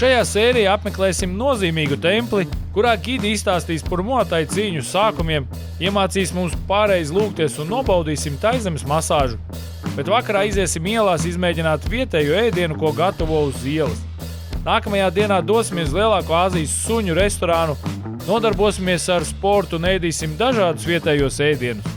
Šajā sērijā apmeklēsim nozīmīgu templi, kurā gidi izstāstīs par Muay-Thai cīņu sākumiem, iemācīs mums pareizi lūgties un nobaudīsim taizemes masāžu. Bet vakarā iziesim ielās izmēģināt vietējo ēdienu, ko gatavo uz ielas. Nākamajā dienā dosimies lielāko Āzijas suņu restorānu, nodarbosimies ar sportu un ēdīsim dažādus vietējos ēdienus.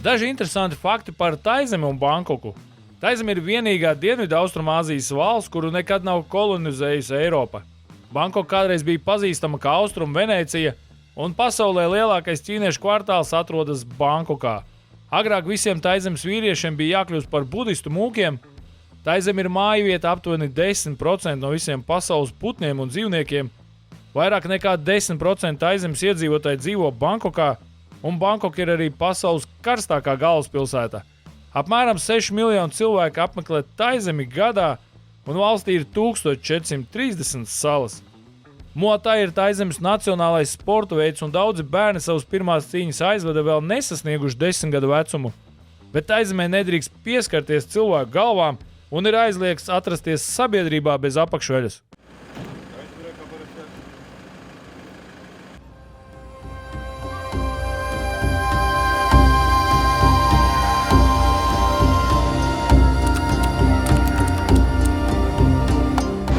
Daži interesanti fakti par Taizemi un Bankoku. Taizemi ir vienīgā Dienvidu Austrumāzijas valsts, kuru nekad nav kolonizējusi Eiropa. Bankoka kādreiz bija pazīstama kā Austrum Venēcija, un pasaulē lielākais ķīniešu kvartāls atrodas Bankokā. Agrāk visiem Taizemes vīriešiem bija jākļūst par budistu mūkiem. Taizemi ir mājvieta aptuveni 10% no visiem pasaules putniem un dzīvniekiem. Vairāk nekā 10% Taizemes iedzīvotāji dzīvo Bankokā, un Bankoka ir arī pasaules karstākā galvaspilsēta. Apmēram 6 miljonu cilvēku apmeklē Taizemi gadā, un valstī ir 1430 salas. Muay-Thai ir Taizemes nacionālais sporta veids, un daudzi bērni savas pirmās cīņas aizveda vēl nesasnieguši 10 gadu vecumu. Bet Taizemē nedrīkst pieskarties cilvēku galvām, un ir aizliegts atrasties sabiedrībā bez apakšveļas.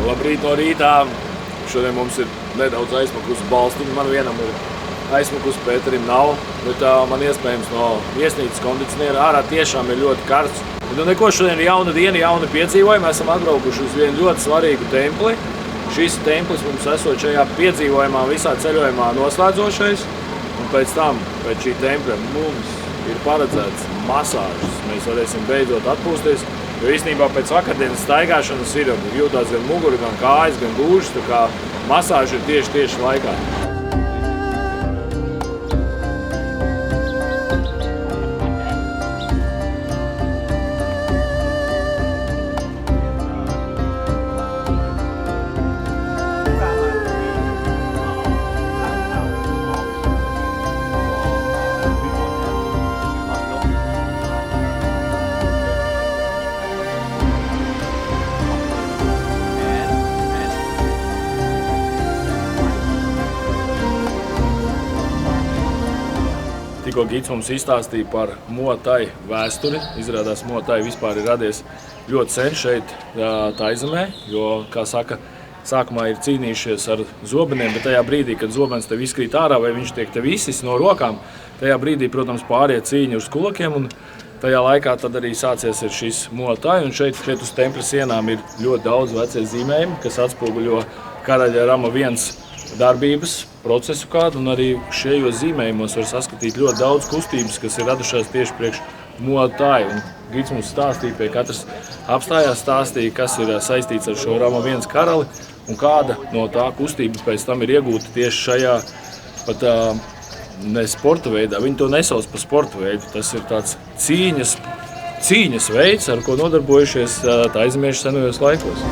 Labrīt no rītā. Šodien mums ir nedaudz aizmakusi balstiņa. Man vienam ir aizmakusi, Pēterim nav. Bet man iespējams no viesnīcas kondicioniera ārā tiešām ir ļoti karsts. Bet neko, šodien ir jauna diena, jauna piedzīvojuma. Mēs esam atbraukuši uz vienu ļoti svarīgu templi. Šis templis mums esot šajā piedzīvojumā visā ceļojumā noslēdzošais. Un pēc tam, pēc šī tempļa, mums ir paredzēts masāžas. Mēs varēsim beidzot atpūsties. Jo īstenībā pēc vakardienas staigāšanas ir jūtās gan mugura, gan kājas, gan gūžas, tā kā masāža ir tieši laikā. Tikko gids mums izstāstīja par Muay-Thai vēsturi. Izrādās, Muay-Thai vispār ir radies ļoti sen šeit Taizemē, jo, kā saka, sākumā ir cīnījušies ar zobeniem, bet tajā brīdī, kad zobens tev izkrīt ārā vai viņš tiek tev izsis no rokām, tajā brīdī, protams, pāriet cīņa uz kulakiem, un tajā laikā tad arī sācies ir šis Muay-Thai, un šeit uz tempļa sienām ir ļoti daudz vecie zīmējumi, kas atspoguļo karaļa Rama I darbības procesu kādu, un arī šajos zīmējumos var saskatīt ļoti daudz kustības, kas ir radušās tieši priekš Muay-Thai. Un gids mums stāstīja, pie katras apstājās stāstīja, kas ir saistīts ar šo Rama I karali, un kāda no tā kustība pēc tam ir iegūta tieši šajā pat ne sporta veidā. Viņi to nesauc par sporta veidu. Tas ir tāds cīņas veids, ar ko nodarbojušies taizemieši senajos laikos.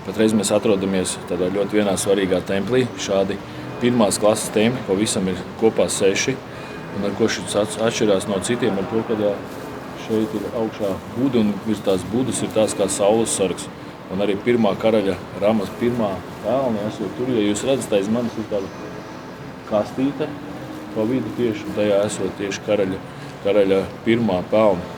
Patreiz mēs atrodamies tādā ļoti vienā svarīgā templī. Šādi pirmās klases templi pavisam ir kopā 6. Un ar ko šis atšķirās no citiem, ar to, ka šeit ir augšā buda, un virs tās budas ir tās kā saules sargs. Un arī pirmā karaļa Ramas pirmā pelna esot tur, ja jūs redzat, aiz manis ir tāda kastīte pa vidu tieši, un tajā esot tieši karaļa pirmā pelna.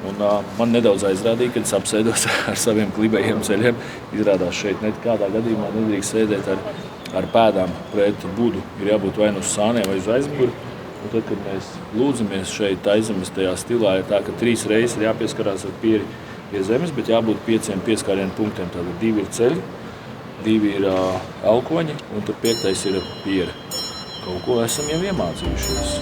Un man nedaudz aizrādīja, kad es apsēdos ar saviem klibējiem ceļiem. Izrādās, šeit nekādā gadījumā nedrīkst sēdēt ar pēdām pret budu. Ir jābūt vai nu uz sāniem vai uz aizmuguri. Un tad, kad mēs lūdzamies šeit Taizemes tajā stilā, ir tā, ka 3 reizes ir jāpieskarās ar pieri pie zemes, bet jābūt 5 pieskārienu punktiem. Tātad 2 ir ceļi, 2 ir elkoņi, un tad 5. ir pieri. kaut ko esam jau iemācījušies.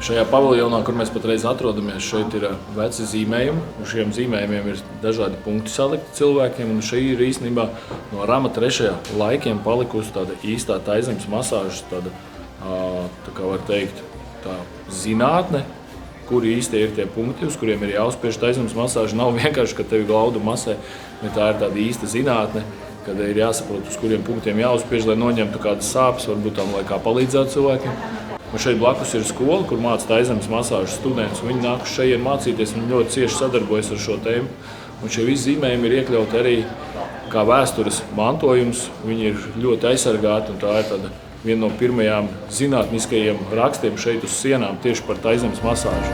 Šajā paviljonā, kur mēs patreiz atrodamies, šeit ir veci zīmējumi. Uz šiem zīmējumiem ir dažādi punkti salikti cilvēkiem. Un šī ir īstenībā no Rama 3. laikiem palikusi tāda īstā Taizemes masāžas, tāda, tā kā var teikt, tā zinātne, kuri īsti ir tie punkti, uz kuriem ir jāuzspiež Taizemes masāža. Nav vienkārši, ka tevi glaudu masē, bet tā ir tāda īsta zinātne, kad ir jāsaprot, uz kuriem punktiem jāuzspiež, lai noņemtu kādas sāpes, varbūt tam, lai kā palīdzētu cilvēkiem. Un šeit blakus ir skola, kur māca Taizemes masāžas studentus. Viņi nāk uz šeit mācīties, viņi ļoti cieši sadarbojas ar šo tēmu. Un šie visi zīmējumi ir iekļauti arī kā vēstures mantojums. Viņi ir ļoti aizsargāti, un tā ir viena no pirmajām zinātniskajiem rakstiem šeit uz sienām tieši par Taizemes masāžu.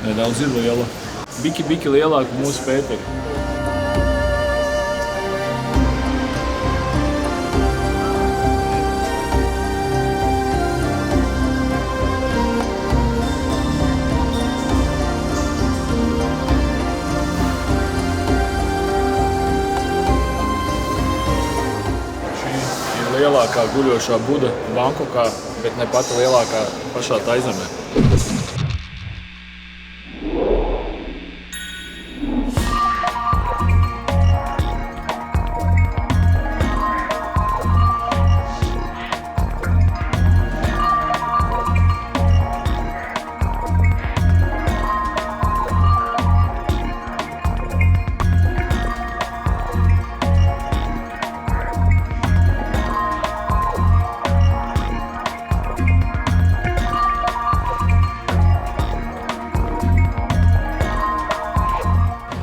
Nedaudz ir liela. Biki lielāka mūsu Pēteri. Šī ir lielākā guļošā Buda Bankokā, bet ne pati lielākā pašā Taizemē.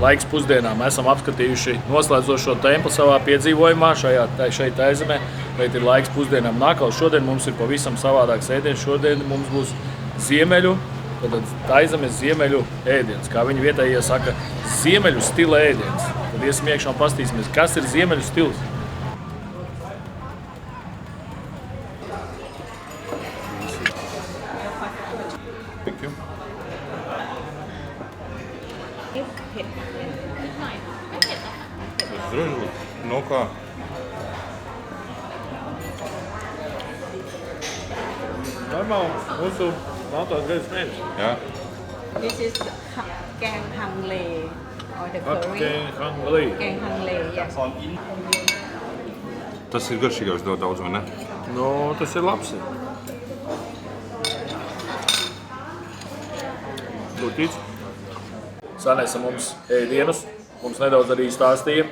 Laiks pusdienām esam apskatījuši noslēdzošo templi savā piedzīvojumā šeit Taizemē. Šeit ir laiks pusdienām nākal. Šodien mums ir pavisam savādāks ēdiens. Šodien mums būs ziemeļu, Taizemes ziemeļu ēdiens. Kā viņi vietējie saka, ziemeļu stila ēdiens. Tad iesim iekšā un pastīsimies, kas ir ziemeļu stils. No kā? Normāli, mūsu Maltās reizes mēnesis. Jā. This is gang hang lei or the curry. Gang hang lei. Gang hang lei, yes. Tas ir garšīgāks daudz, vai ne? Nu, tas ir labs. Lūtīts. Sanesa mums ēdienus. Mums nedaudz arī stāstīja,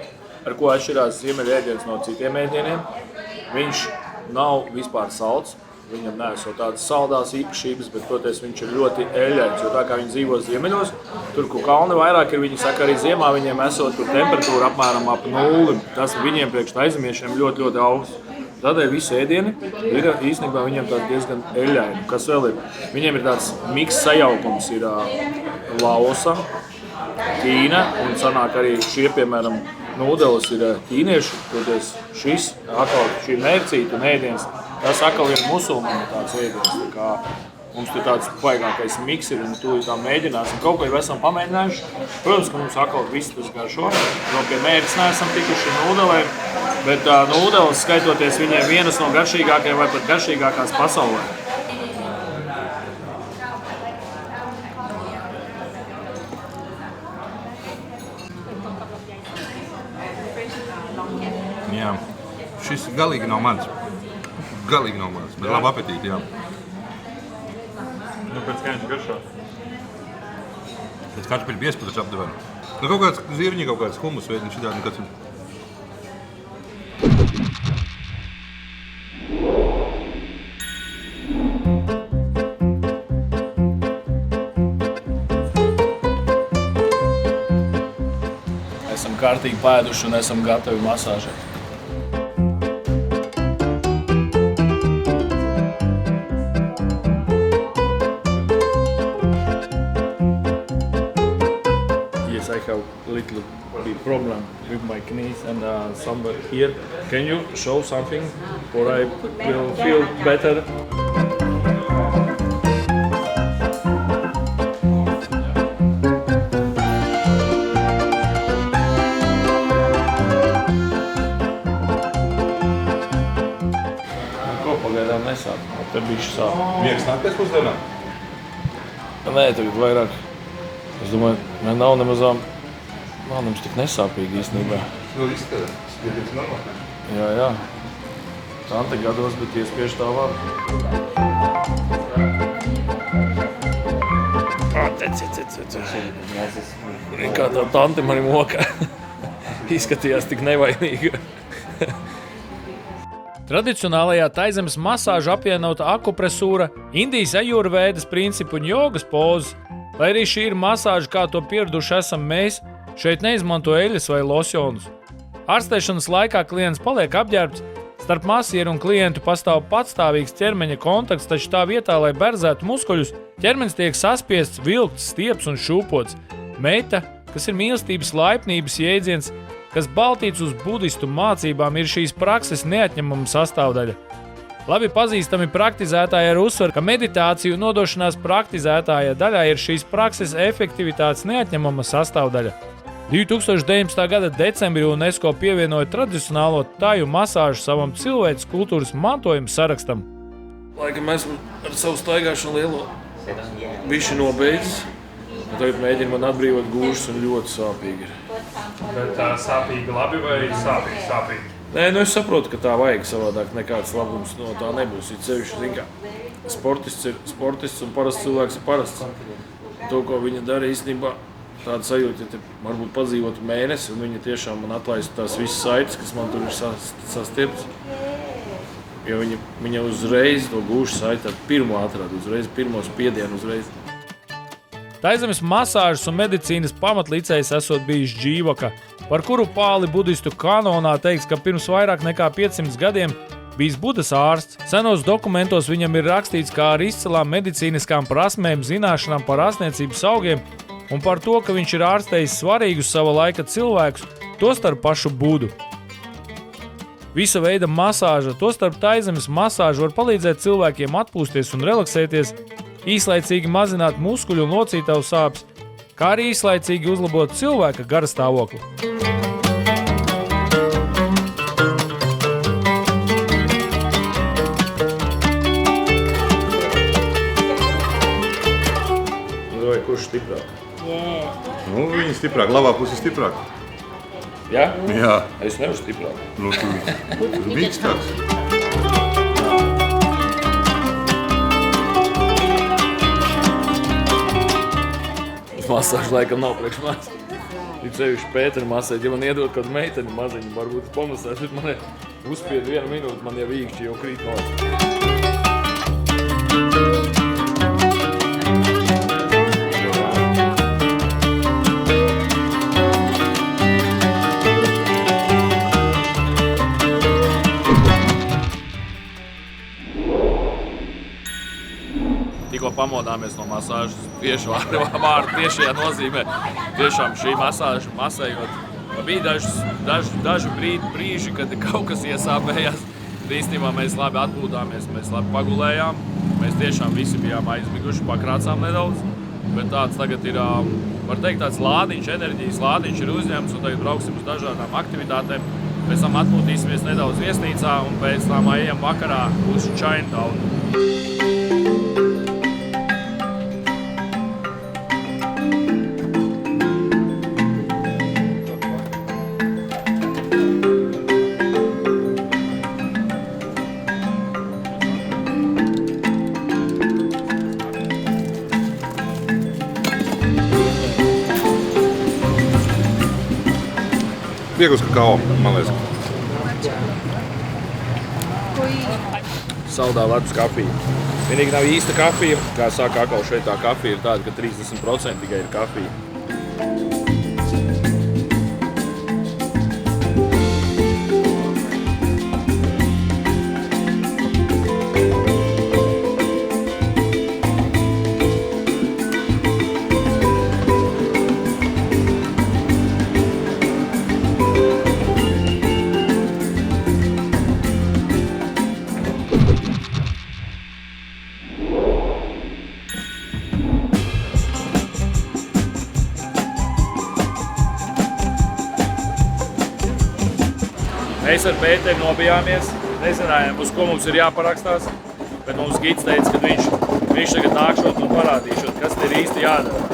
ar ko atšķirās ziemeļu ēdiens no citiem ēdieniem. Viņš nav vispār salds. Viņam neesot tādas saldās īpašības, bet, toties, viņš ir ļoti eļļains, jo tā kā viņi dzīvo ziemeļos, tur, kur kalni vairāk ir, viņi saka, arī ziemā viņiem esot tur temperatūra apmēram ap 0. Tas viņiem priekš taizemiešiem ļoti, ļoti augsts. Tādēļ visi ēdieni ir īstenībā viņiem tādi diezgan eļļaini. Kas vēl ir? Viņiem ir tāds miks sajaukums, ir Laosa, Ķīna, un sanāk arī šie, piemēram, nūdeles ir ķīnieši, toties šis, atkal šī mērcīta un ēdiens, tas atkal ir musulmaņu tāds ēdiens, tā kā mums tur tāds baigākais miks ir un tūlīt tā mēģināsim. Kaut ko jau esam pamēģinājuši. Protams, ka mums atkal viss tas garšo, jo pie mērķis neesam tikuši nūdelēm. Bet nūdeles, skaitoties viņiem vienas no garšīgākajām vai pat garšīgākās pasaulē. Jā. Šis galīgi nav mans. Galīgi nav mans, bet labi apetīti, jā. Nu, pēc kā viņš garšo? Pēc kartupeļu biesputas apdeveni. Nu, kaut kāds zirņi, kaut kāds humus veidni šitādi nekāds. Esam kārtīgi pēduši un esam gatavi masāžai. Yes, I have a little bit problem with my knees and somewhere here. Can you show something or I will feel better? Pagaidām nesāp, tad bišķi sāp. Miegs nāk pēc pusdienām? Nē, tagad vairāk. Es domāju, nav nemazām nemaz tik nesāpīgi īstenībā. Nu, izskatās. Skaties normāli. Jā. Tante gados, bet iespiež tā var. Kā tā tante mani moka. Izskatījās tik nevainīga. Tradicionālajā Taizemes masāža apvienota akupresūra, Indijas ajurvēdas principu un jogas pozas. Lai arī šī ir masāža, kā to pieraduši esam mēs, šeit neizmanto eļļas vai losjonus. Ārstēšanas laikā klients paliek apģērbts, starp masieru un klientu pastāv patstāvīgs ķermeņa kontakts, taču tā vietā, lai berzētu muskuļus, ķermenis tiek saspiests, vilkts, stiepts un šūpots. Meita, kas ir mīlestības laipnības jēdziens, kas baltīts uz budistu mācībām, ir šīs prakses neatņemama sastāvdaļa. Labi pazīstami praktizētāji ar uzsvaru, ka meditāciju nodošanās praktizētāja daļā ir šīs prakses efektivitātes neatņemama sastāvdaļa. 2019. gada decembrī UNESCO pievienoja tradicionālo taju masāžu savam cilvēces kultūras mantojuma sarakstam. Laikam esmu ar savu staigāšanu lielo bišķi nobeidzis. Tagad mēģinu man atbrīvot gūžas un ļoti sāpīgi ir. Bet tā sāpīgi labi vai sāpīgi? Nē, nu es saprotu, ka tā vajag savādāk nekāds labums no tā nebūs. Ir sevišķi, zin kā, sportists ir sportists un parasts cilvēks ir parasts. To, ko viņa dara īstenībā, tāda sajūta, ja te varbūt padzīvotu mēnesi un viņa tiešām man atlaistu tās visas saites, kas man tur ir sastieptas. Jo viņa uzreiz to gūšu saiti pirmo atrada, uzreiz pirmo spiedienu uzreiz. Taizemes masāžas un medicīnas pamatlicējs esot bijis Džīvaka, par kuru pāli budistu kanonā teiks, ka pirms vairāk nekā 500 gadiem bijis Budas ārsts. Senos dokumentos viņam ir rakstīts, kā ar izcilām medicīniskām prasmēm, zināšanām par ārstniecības augiem un par to, ka viņš ir ārstējis svarīgus sava laika cilvēkus, tostarp pašu Budu. Visa veida masāža, tostarp Taizemes masāža, var palīdzēt cilvēkiem atpūsties un relaksēties, īslaicīgi mazināt muskuļu un locītavu sāpes, kā arī īslaicīgi uzlabot cilvēka garastāvokli. Vai kurš stiprāk? Nu, viņi stiprāk, labā puse stiprāk. Jā? Jā. Es nevaru stiprāk. Nu, tu mīkstāks. Masāžu laikam nav priekš manis. Ir sevišķi Pētera masēt. Ja man iedod kādu meiteni maziņu, varbūt pamasēt, bet man uzspied 1 minūti, man jau īkšķi jau krīt nost. Tikko pamodāmies no masāžas, tieši vārdu tiešajā nozīmē. Tiešām šī masāža masējot. Bija daži brīži, kad kaut kas iesāpējās. Īstenībā mēs labi atpūtāmies, mēs labi pagulējām. Mēs tiešām visi bijām aizmiguši, pakrācām nedaudz. Bet tāds tagad ir, var teikt, tāds lādiņš, enerģijas lādiņš ir uzņemts un tagad brauksim uz dažādām aktivitātēm. Pēc tam atpūtīsimies nedaudz viesnīcā un pēc tam ejam vakarā uz Chinatown. Viegls kakao, man liekas. Saldā ledus kafija. Vienīgi nav īsta kafija. Kā saka, atkal šeit tā kafija ir tāda, ka 30% tikai ir kafija. Mēs ar Pēteri nobijāmies, nezinājām, uz ko mums ir jāparakstās, bet mums gids teica, ka viņš tagad nākšot un parādīšot, kas te ir īsti jādara.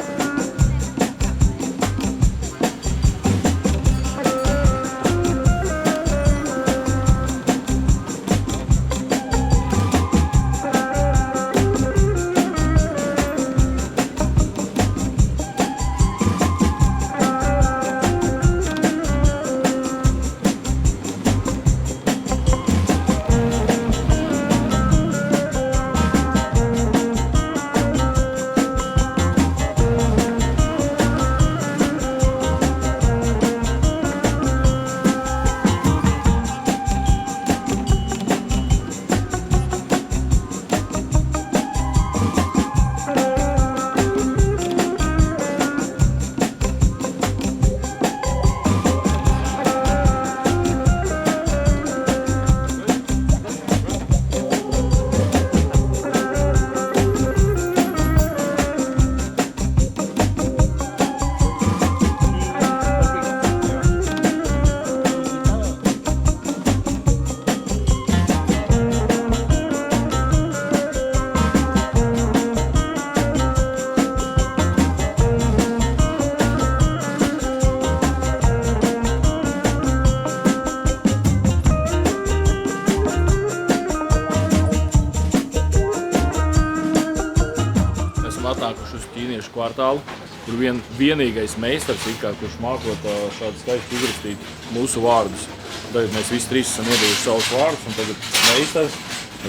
Atnākuši uz ķīniešu kvartālu, kur vienīgais meistars, kurš mākot šādi skaisti izrakstīt mūsu vārdus. Tagad mēs visi trīs esam iedevuši savus vārdus, un tagad meistars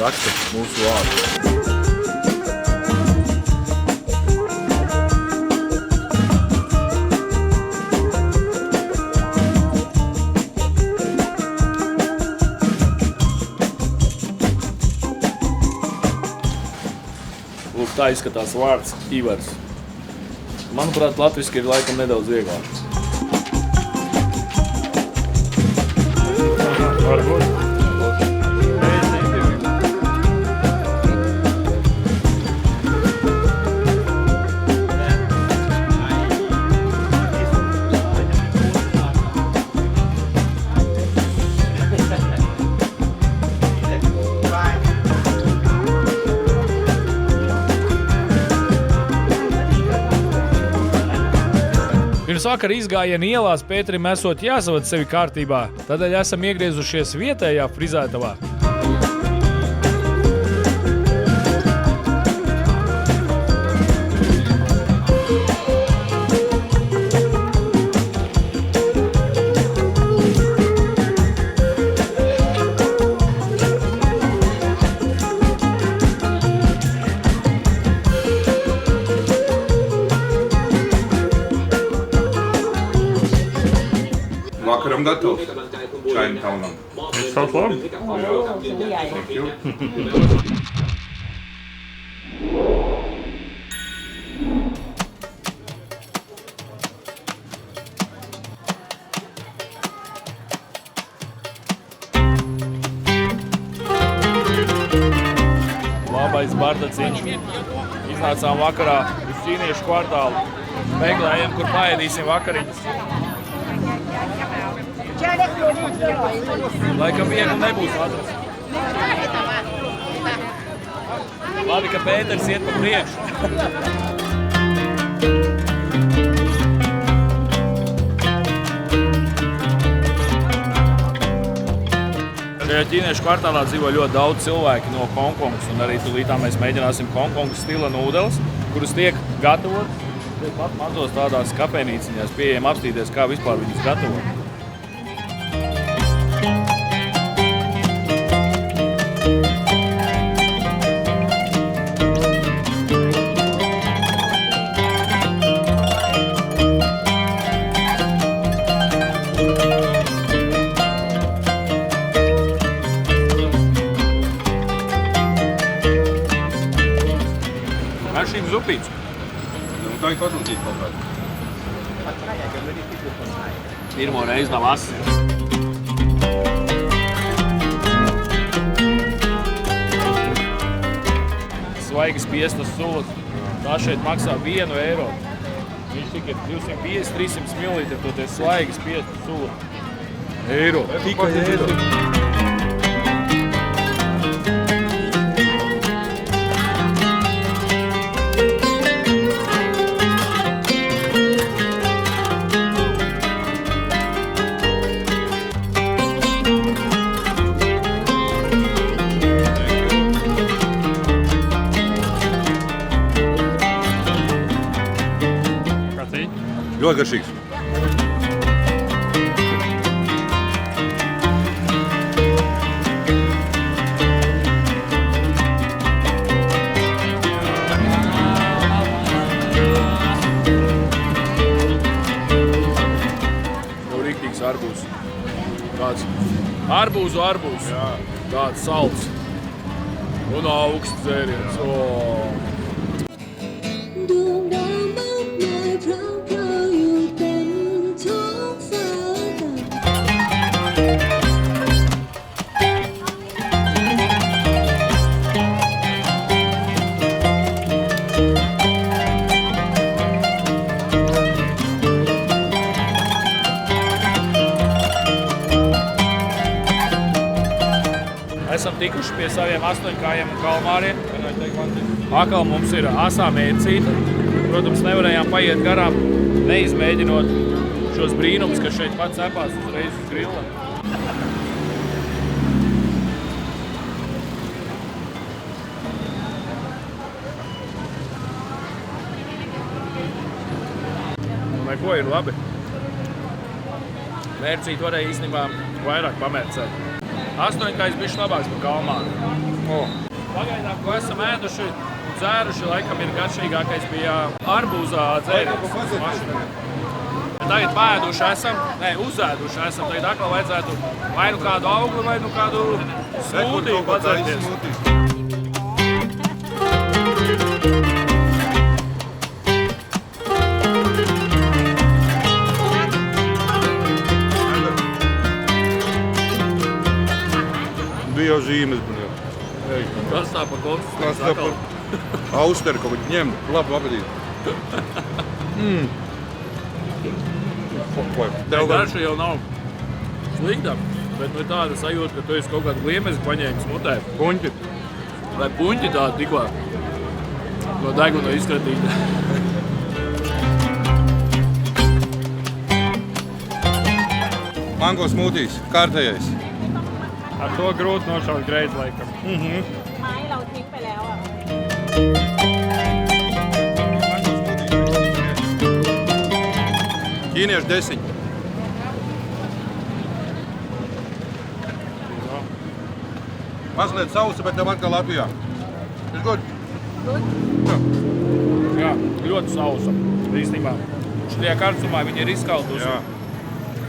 raksta mūsu vārdus. Lūk, tā izskatās vārds Ivars. Manuprāt, latviski ir laikam nedaudz vieglāk. Varbūt. Pirms vakara izgājiena ielās Pēterim esot jāsavad sevi kārtībā, tādēļ esam iegriezušies vietējā frizētavā. Vakaram gatavs. Chinatownam. Sauc labi. Thank you. Labais bardaciņš. Iznācām vakarā uz ķīniešu kvartālu. Meklējam, kur paēdīsim vakariņas. Laikam viegli nebūs atrast. Labi, ka Pēters iet pa priekšu. Šajā ķīniešu kvartālā dzīvo ļoti daudz cilvēki no Hongkongas, un arī tūlītā mēs mēģināsim Hongkongas stila nūdeles, kuras tiek gatavotas. Pat mazos tādās kafejnīciņās pieejam apstīties, kā vispār viņus gatavot. Garšīgs zupīts. Tā ir kodlītīt kaut kāda. Pirmo reizi nav asi. Svaigi spiestas sulas. Tā šeit maksā 1 eiro. Viņš tikai 250-300 ml, toties svaigi spiestas sula. Eiro. Tikai eiro. Ļoti garšīgs. Rīktīgs arbūs. Tāds arbūs. Tāds salds. Un augsts dzēriens. Esam tikuši pie saviem 8-kājiem un kalmāriem. Akal mums ir asā mērcīta. Protams, nevarējām paiet garām, neizmēģinot šos brīnumus, kas šeit pats cepās uzreiz uz grilla. Neko ir labi. Mērcīt varēja īstenībā vairāk pamērcēt. 8-kājs bišķi labāks par kalmāru. Pagaidām, ko esam ēduši un dzēruši, laikam ir garšīgākais bija arbūzā dzēriens. Tagad paēduši esam, uzēduši esam, tagad atkal vajadzētu vai nu kādu augli, vai nu kādu smūtiju padzerties. Bija jau zīmes. Kas tā pa koks? Kas tā pa austeri, ko viņi ņem. Labu apetīti. Tā garša jau nav slikta, bet nu tāda sajūta, ka tu esi kaut kādu gliemezi paņēmis mutē. Puņķi. Vai puņķi tādi tikko no deguna izkratīta. Mango smūtijs, kārtējais. Ar to grūti nošaut greizi, laikam. ไม้เราทิ้งไปแล้วอ่ะ Ķīniešu 10. Mazliet sausa, bet tev atkal Latvijā. Ir good? Jā, ļoti sausa. Īstenībā. Šajā kartumā viņi ir izkaltusi. Jā.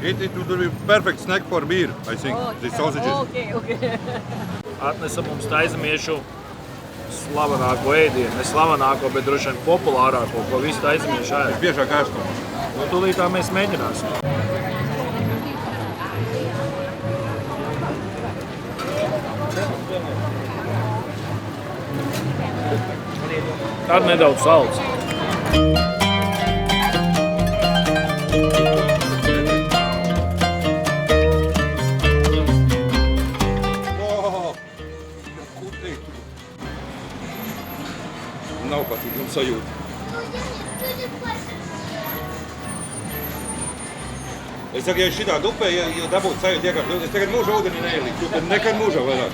It would be perfect snack for beer, I think, these sausages. Okay. Atnesa mums taizemiešu slavenāko ēdienu. Ne slavenāko, bet droši vien populārāko, ko visi taizemieši ēd. Biežāk ēstu. Nu, tūlītā mēs mēģināsim. Tad nedaudz salds. nav pat sajūta. Es saku, ja šitā dupē, ja dabūtu sajūta iekāpt, es tagad mūžā ūdeni neielīšu, tad nekad mūžā vairāk.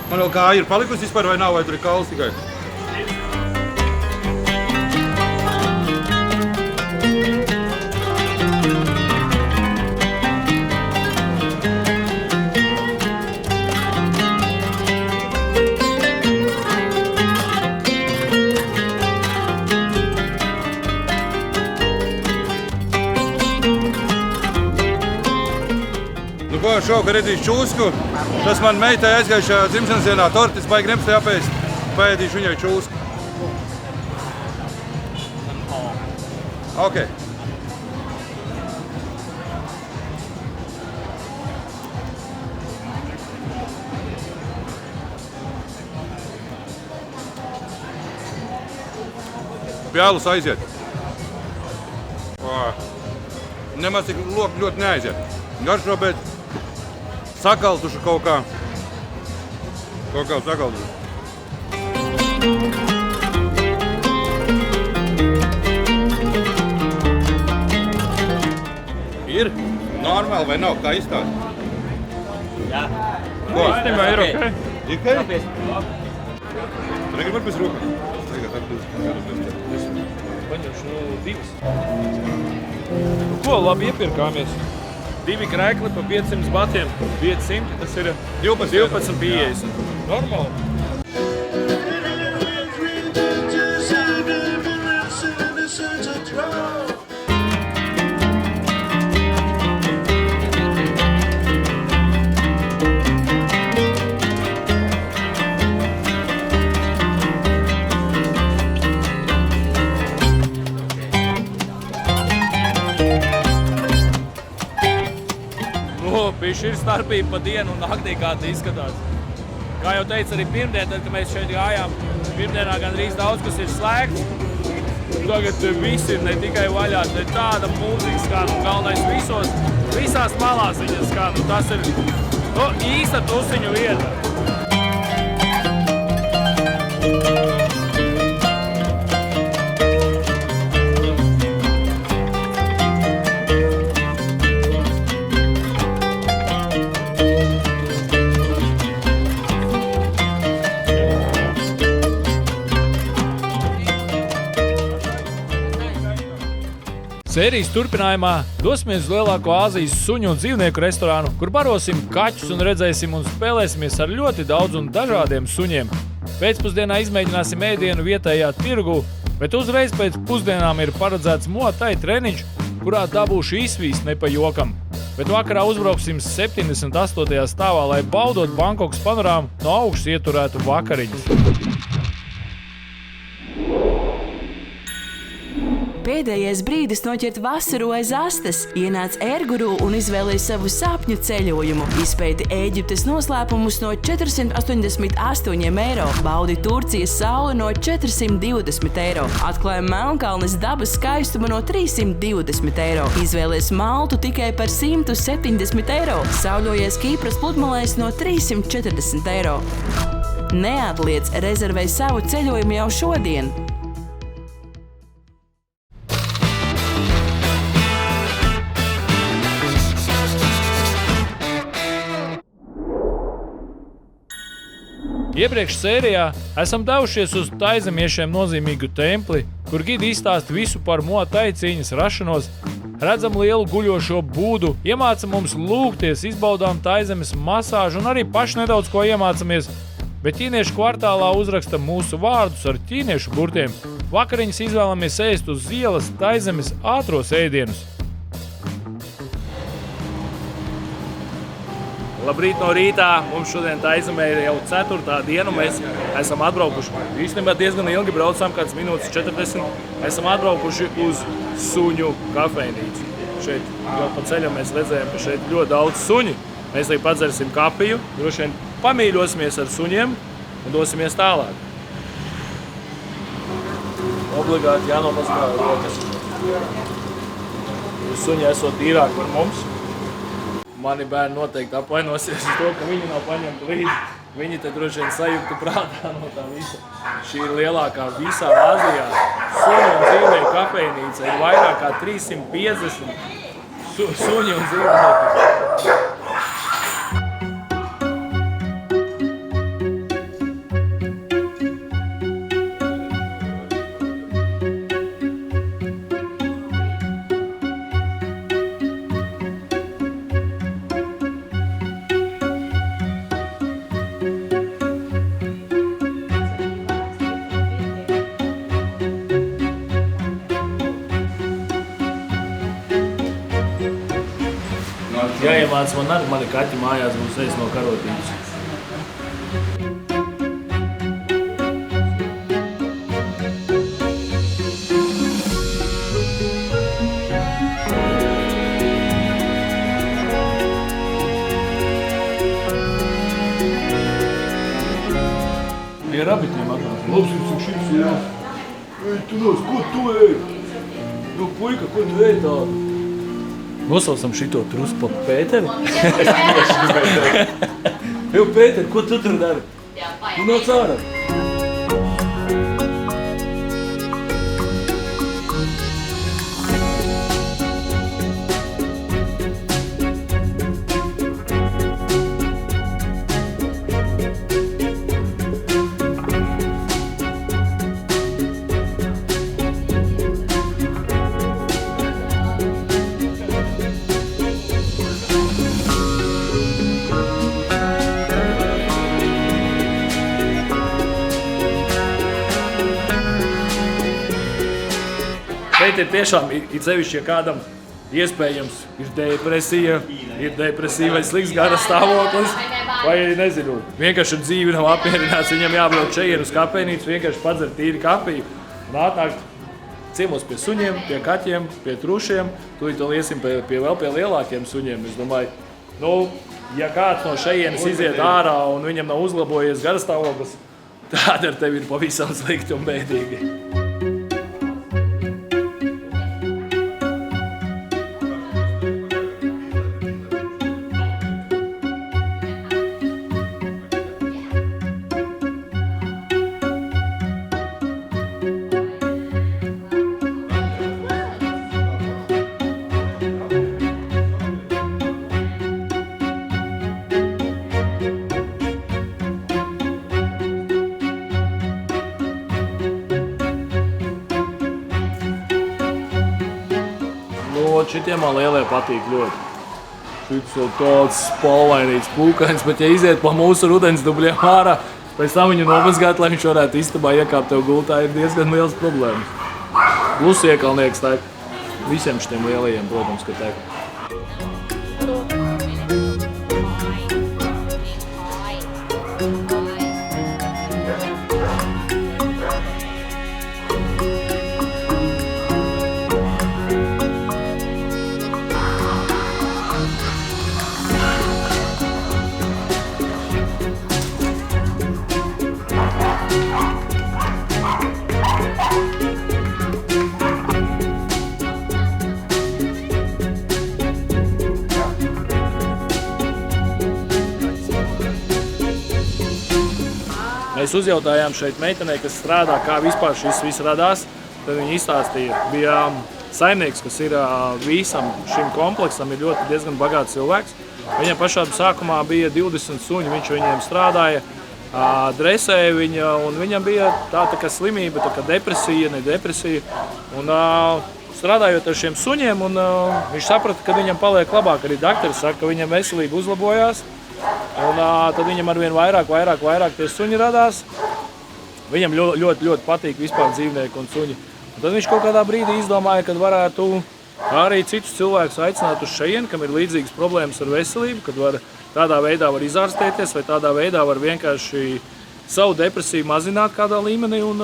Man vēl kāja ir palikusi vispār vai nav, vai tur ir kauls tikai? Šovakar redzīšu čūsku. Tas man meitai aizgājušajā dzimšanas dienā tortis, baigi nepastēja apēst. Paēdīšu viņai čūsku. Ok. Pjālus aiziet. Nemaz tik ļoti neaiziet. Garšo, bet sakaltuši kaut kā sakaltuši. Ir? Normāli vai nav? Kā izstāst? Jā. Ko? Īstenībā ir ok. Tikai? Tagad var bez rūkām. Paņemšu divas. Ko labi iepirkāmies? 2 krēkli pa 500 batiem. 500, tas ir 12,50. Normāli. Bišķi ir starpība pa dienu un naktī, kā tā izskatās. Kā jau teicu arī pirmdien, tad, kad mēs šeit gājām, pirmdienā gandrīz daudz, kas ir slēgts. Tagad viss ir ne tikai vaļā, te tāda mūzika skan, un galvenais visās malās viņa skan. Tas ir īsta tusiņu vieta. Sērijas turpinājumā dosimies uz lielāko Āzijas suņu un dzīvnieku restorānu, kur barosim kaķus un redzēsim un spēlēsimies ar ļoti daudz un dažādiem suņiem. Pēcpusdienā izmēģināsim ēdienu vietējā tirgu, bet uzreiz pēc pusdienām ir paredzēts Muay-Thai treniņš, kurā dabūšu izsvīst ne pa jokam. Bet vakarā uzbrauksim 78. stāvā, lai baudot Bankokas panorāmu no augšas ieturētu vakariņas. Pēdējais brīdis noķert vasaru aiz astes, ienāc Airguru un izvēlēj savu sapņu ceļojumu. Izpēti Ēģiptes noslēpumus no 488 eiro, baudi Turcijas sauli no 420 eiro, atklāj Melnkalnes dabas skaistumu no 320 eiro, izvēlēs Maltu tikai par 170 eiro, sauļojies Kīpras pludmalēs no 340 eiro. Neatliec, rezervē savu ceļojumu jau šodien! Iepriekš sērijā esam devušies uz taizemiešiem nozīmīgu templi, kur gidi izstāsta visu par Muay-Thai cīņas rašanos, redzam lielu guļošo būdu, iemāca mums lūgties, izbaudām taizemes masāžu un arī paši nedaudz ko iemācamies, bet ķīniešu kvartālā uzraksta mūsu vārdus ar ķīniešu burtiem. Vakariņas izvēlamies ēst uz ielas taizemes ātros ēdienus. Labrīt no rītā, mums šodien Taizemē ir jau 4. dienu, mēs esam atbraukuši. Īstenībā diezgan ilgi braucām, kāds minūtes 40, esam atbraukuši uz suņu kafejnīcu. Šeit jau pa ceļam mēs redzējām, ka šeit ļoti daudz suņi. Mēs arī padzersim kafiju, droši vien pamīļosimies ar suņiem un dosimies tālāk. Obligāti jānomazgā rokas. Suņi esot tīrāk par mums. Mani bērni noteikti apvainosies uz to, ka viņi nav paņemti līdzi. viņi te droši vien sajūgtu prātā no tā visa. Šī ir lielākā visā Āzijā. Suņu un dzīvnieku kafejnīca ir vairāk kā 350 suņu un dzīvnieku. Jāiemāc man arī, mani kaķi mājās būs ēst no karotības. Pie rabitiem atnāk. Labs, šips, jā. Ej, tu nos, ko tu ej? Nu, puika, ko tu ej tādu? Nosaucam šito trusu pa Pēteri. Jau, Pēteri, ko tu tur dari? Tu nāc ārā. Šeit ir tiešām, ir sevišķi, ja kādam iespējams ir depresija vai slikts garas stāvoklis, vai nezinu, vienkārši ar dzīvi nav apmierināts, viņam jābrauc šeit uz kafejnīcu, vienkārši padzert tīri kafiju un atnākt ciemos pie suņiem, pie kaķiem, pie trušiem, tūlīt to liesim vēl pie lielākiem suņiem. Es domāju, nu, ja kāds no šejienes iziet ārā un viņam nav uzlabojies garas stāvoklis, tad ar tevi ir pavisam slikti un bēdīgi. Šitiem man lielie patīk ļoti. Šis jau tāds spalvainīgs pūkains, bet ja iziet pa mūsu rudensdubļiem ārā, pēc tam viņu nomazgāt, lai viņš varētu istabā iekāpt tev gultā, ir diezgan liels problēmas. Plus iekalnieks tā visiem šitiem lielajiem, protams, ka tā. Mēs uzjautājām šeit meitenei, kas strādā, kā vispār šis viss radās. Tad viņa izstāstīja, bija saimnieks, kas ir visam šim kompleksam, ir ļoti diezgan bagāts cilvēks. Viņam pašā sākumā bija 20 suņi, viņš viņiem strādāja, dresēja viņa, un viņam bija tā kā slimība, tā kā depresija, ne depresija. Un strādājot ar šiem suņiem, un viņš saprata, ka viņam paliek labāk. Arī dakteris saka, ka viņam veselība uzlabojās. Un tad viņam arvien vairāk tie suņi radās. Viņam ļoti patīk vispār dzīvnieki un suņi. Un tad viņš kaut kādā brīdī izdomāja, ka varētu arī citus cilvēkus aicināt uz šejieni, kam ir līdzīgas problēmas ar veselību, kad tādā veidā var izārstēties vai tādā veidā var vienkārši savu depresiju mazināt kādā līmenī un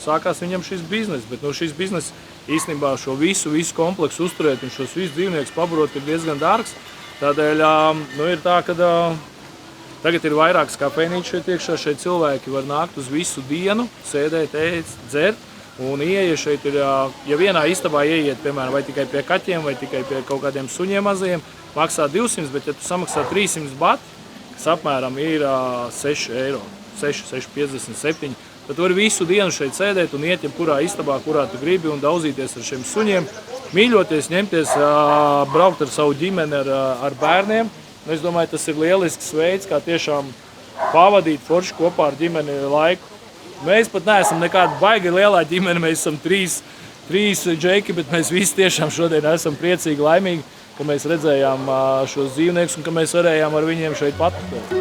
sākās viņam šis biznes. Bet šis biznes īstenībā šo visu kompleksu uzturēt un šos visus dzīvniekus pabarot ir diezgan dārgs. Tādēļ ir tā, ka tagad ir vairākas kafejnīcas šeit iekšā, šeit cilvēki var nākt uz visu dienu, sēdēt, ēst, dzert, un ieeja šeit ir, ja vienā istabā ieiet, piemēram, vai tikai pie kaķiem, vai tikai pie kaut kādiem suņiem mazajiem, maksā 200, bet ja tu samaksā 300 bati, kas apmēram ir 6 eiro. 6,57. Tad tu vari visu dienu šeit sēdēt un iet jebkurā istabā, kurā tu gribi un daudzīties ar šiem suņiem, mīļoties, ņemties, braukt ar savu ģimeni, ar bērniem. Un es domāju, tas ir lielisks veids, kā tiešām pavadīt forši kopā ar ģimeni laiku. Mēs pat neesam nekāda baigi lielā ģimene, mēs esam trīs džeki, bet mēs visi tiešām šodien esam priecīgi, laimīgi, ka mēs redzējām šos dzīvniekus un ka mēs varējām ar viņiem šeit patupēt.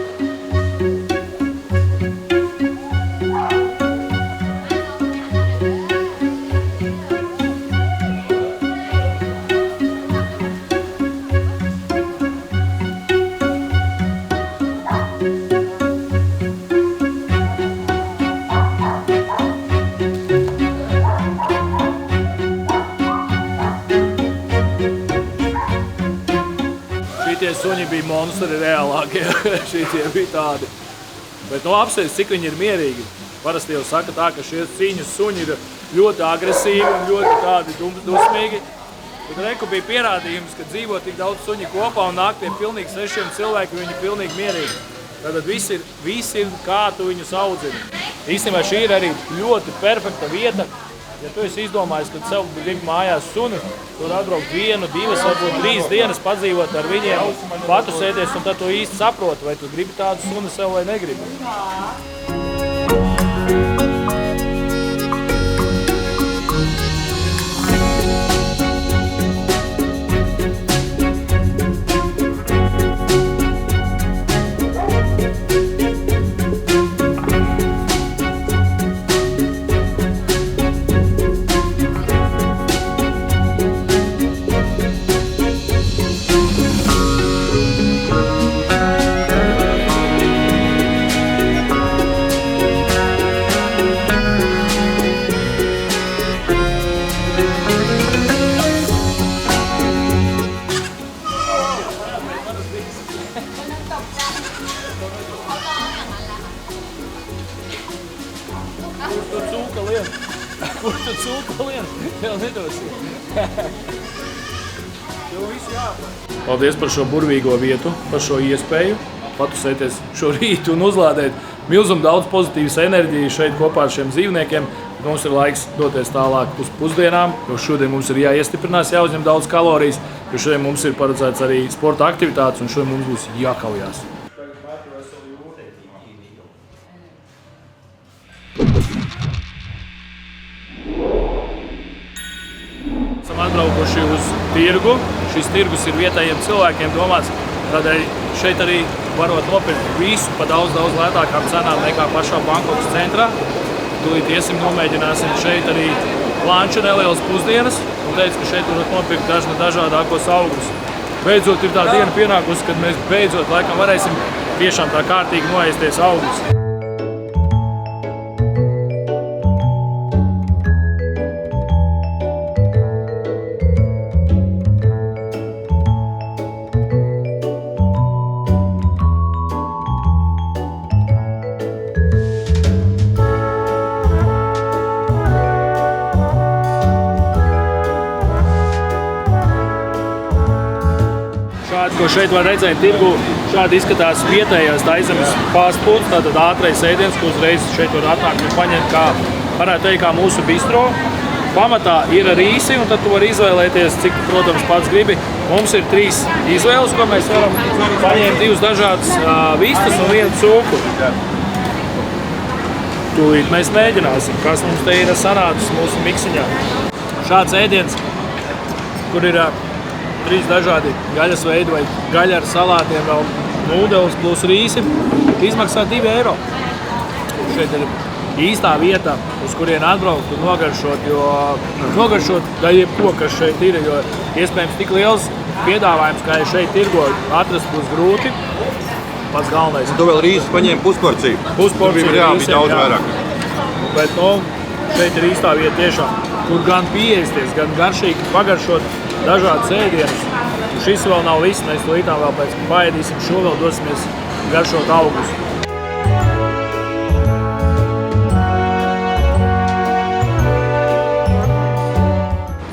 Suņi bija monstri reālākie, šitie bija tādi. Bet apsēst, cik viņi ir mierīgi. Parasti jau saka tā, ka šie cīņas suņi ir ļoti agresīvi un ļoti tādi dusmīgi. Bet reku bija pierādījums, ka dzīvo tik daudz suņi kopā un nāk pie pilnīgi 6 cilvēki, viņi ir pilnīgi mierīgi. Tātad visi ir kā tu viņus audzini. Īstenībā šī ir arī ļoti perfekta vieta. Ja tu esi izdomājis, ka sev grib mājās suni, tu var atbraukt 1, 2, varbūt 3 dienas padzīvot ar viņiem, patusēties, un tad tu īsti saproti, vai tu gribi tādu suni sev vai negribi. Kur tu cūka lien? Vēl nedosi. Tev visu jāpār. Paldies par šo burvīgo vietu, par šo iespēju patusēties šo rītu un uzlādēt milzumu daudz pozitīvas enerģijas šeit kopā ar šiem dzīvniekiem. Mums ir laiks doties tālāk uz pusdienām, jo šodien mums ir jāiestiprinās, jāuzņem daudz kalorijas, jo šodien mums ir paredzēts arī sporta aktivitātes un šodien mums būs jākaujās. Esam atbraukuši uz tirgu. Šis tirgus ir vietējiem cilvēkiem domāts, tādēļ šeit arī varot nopirkt visu pa daudz lētākām cenām nekā pašā Bankokas centrā. Tūlīt iesim, nomēģināsim šeit arī lanču nelielas pusdienas un teicu, ka šeit varat nopirkt dažādākos augus. Beidzot ir tā diena pienākusi, kad mēs beidzot laikam varēsim tiešām tā kārtīgi noēsties augus. Ko šeit var redzēt tirgu, šādi izskatās vietējās Taizemes fast food, tātad ātrais ēdiens, ko uzreiz šeit var atnākt un paņemt, kā varētu teikt, kā mūsu bistro. Pamatā ir rīsi, un tad tu vari izvēlēties, cik, protams, pats gribi. Mums ir 3 izvēles, ko mēs varam paņemt 2 dažādas vistas un 1 cūku. Tūlīt mēs mēģināsim, kas mums te ir sanācis mūsu miksiņā. Šāds ēdiens, kur ir 3 dažādi gaļas veidi vai gaļa ar salātiem, vēl nūdeles plus rīsi, izmaksā 2 eiro. Šeit ir īstā vieta, uz kurien atbraukt un nogaršot, jo nogaršot da jebko, kas šeit ir, jo iespējams tik liels piedāvājums, kā šeit tirgo, atrast būs grūti. Pats galvenais. Un tu vēl rīsi paņēmi pusporciju. Pusporciju jā, bija daudz vairāk. Bet šeit ir īstā vieta tiešām, kur gan pieēsties, gan garšīgi pagaršot dažādas ēdienas. Šis vēl nav viss, mēs to lītām vēl pēc paēdīsim, šo vēl dosimies garšot augus.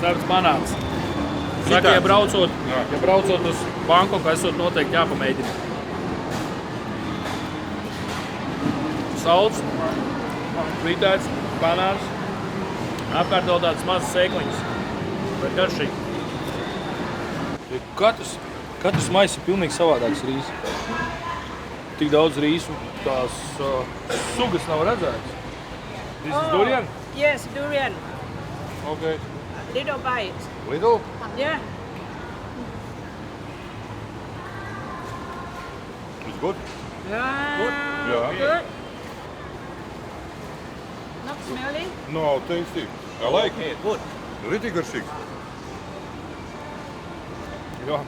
Darbs panāks. Saka, ja braucot uz Bankoku, esot noteikti jāpamēģina. salds, fritēts, banāns, apkārt vēl tādas mazas sēkliņas, bet garšīgi. Katrs maiss ir pilnīgi savādāks rīsi. Tik daudz rīsu, tās sugas nav redzētas. This is durian? Yes, durian. Okay. Little bite. Lidl? Yeah. It's good. Yeah. Good. Not smelly? No, tasty. I like Okay, good. Really garšīgi. Jā,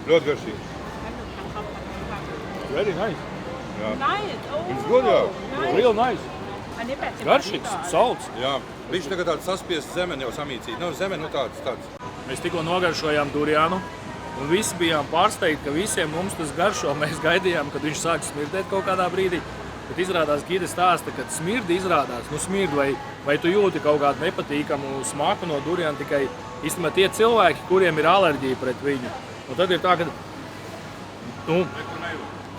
Ļoti garšīgi. very nice. Nice. Oh. It's good, jā. Nice. Real nice. อันนี้80 Garšīgs, salds. Jā, viņš tagad tāds saspiests zemeni jau samīcīt. Nu, zemeni, nu tāds. Mēs tikko nogaršojām durianu, un visi bijām pārsteigti, ka visiem mums tas garšo. Mēs gaidījām, kad viņš sāks smirdēt kaut kādā brīdī. Bet izrādās, gide stāsta, ka smirdi izrādās, vai tu jūti kaut kādu nepatīkamu smaku no duriana, tikai īstenībā tie cilvēki, kuriem ir alerģija pret viņu. Un tad ir tā, ka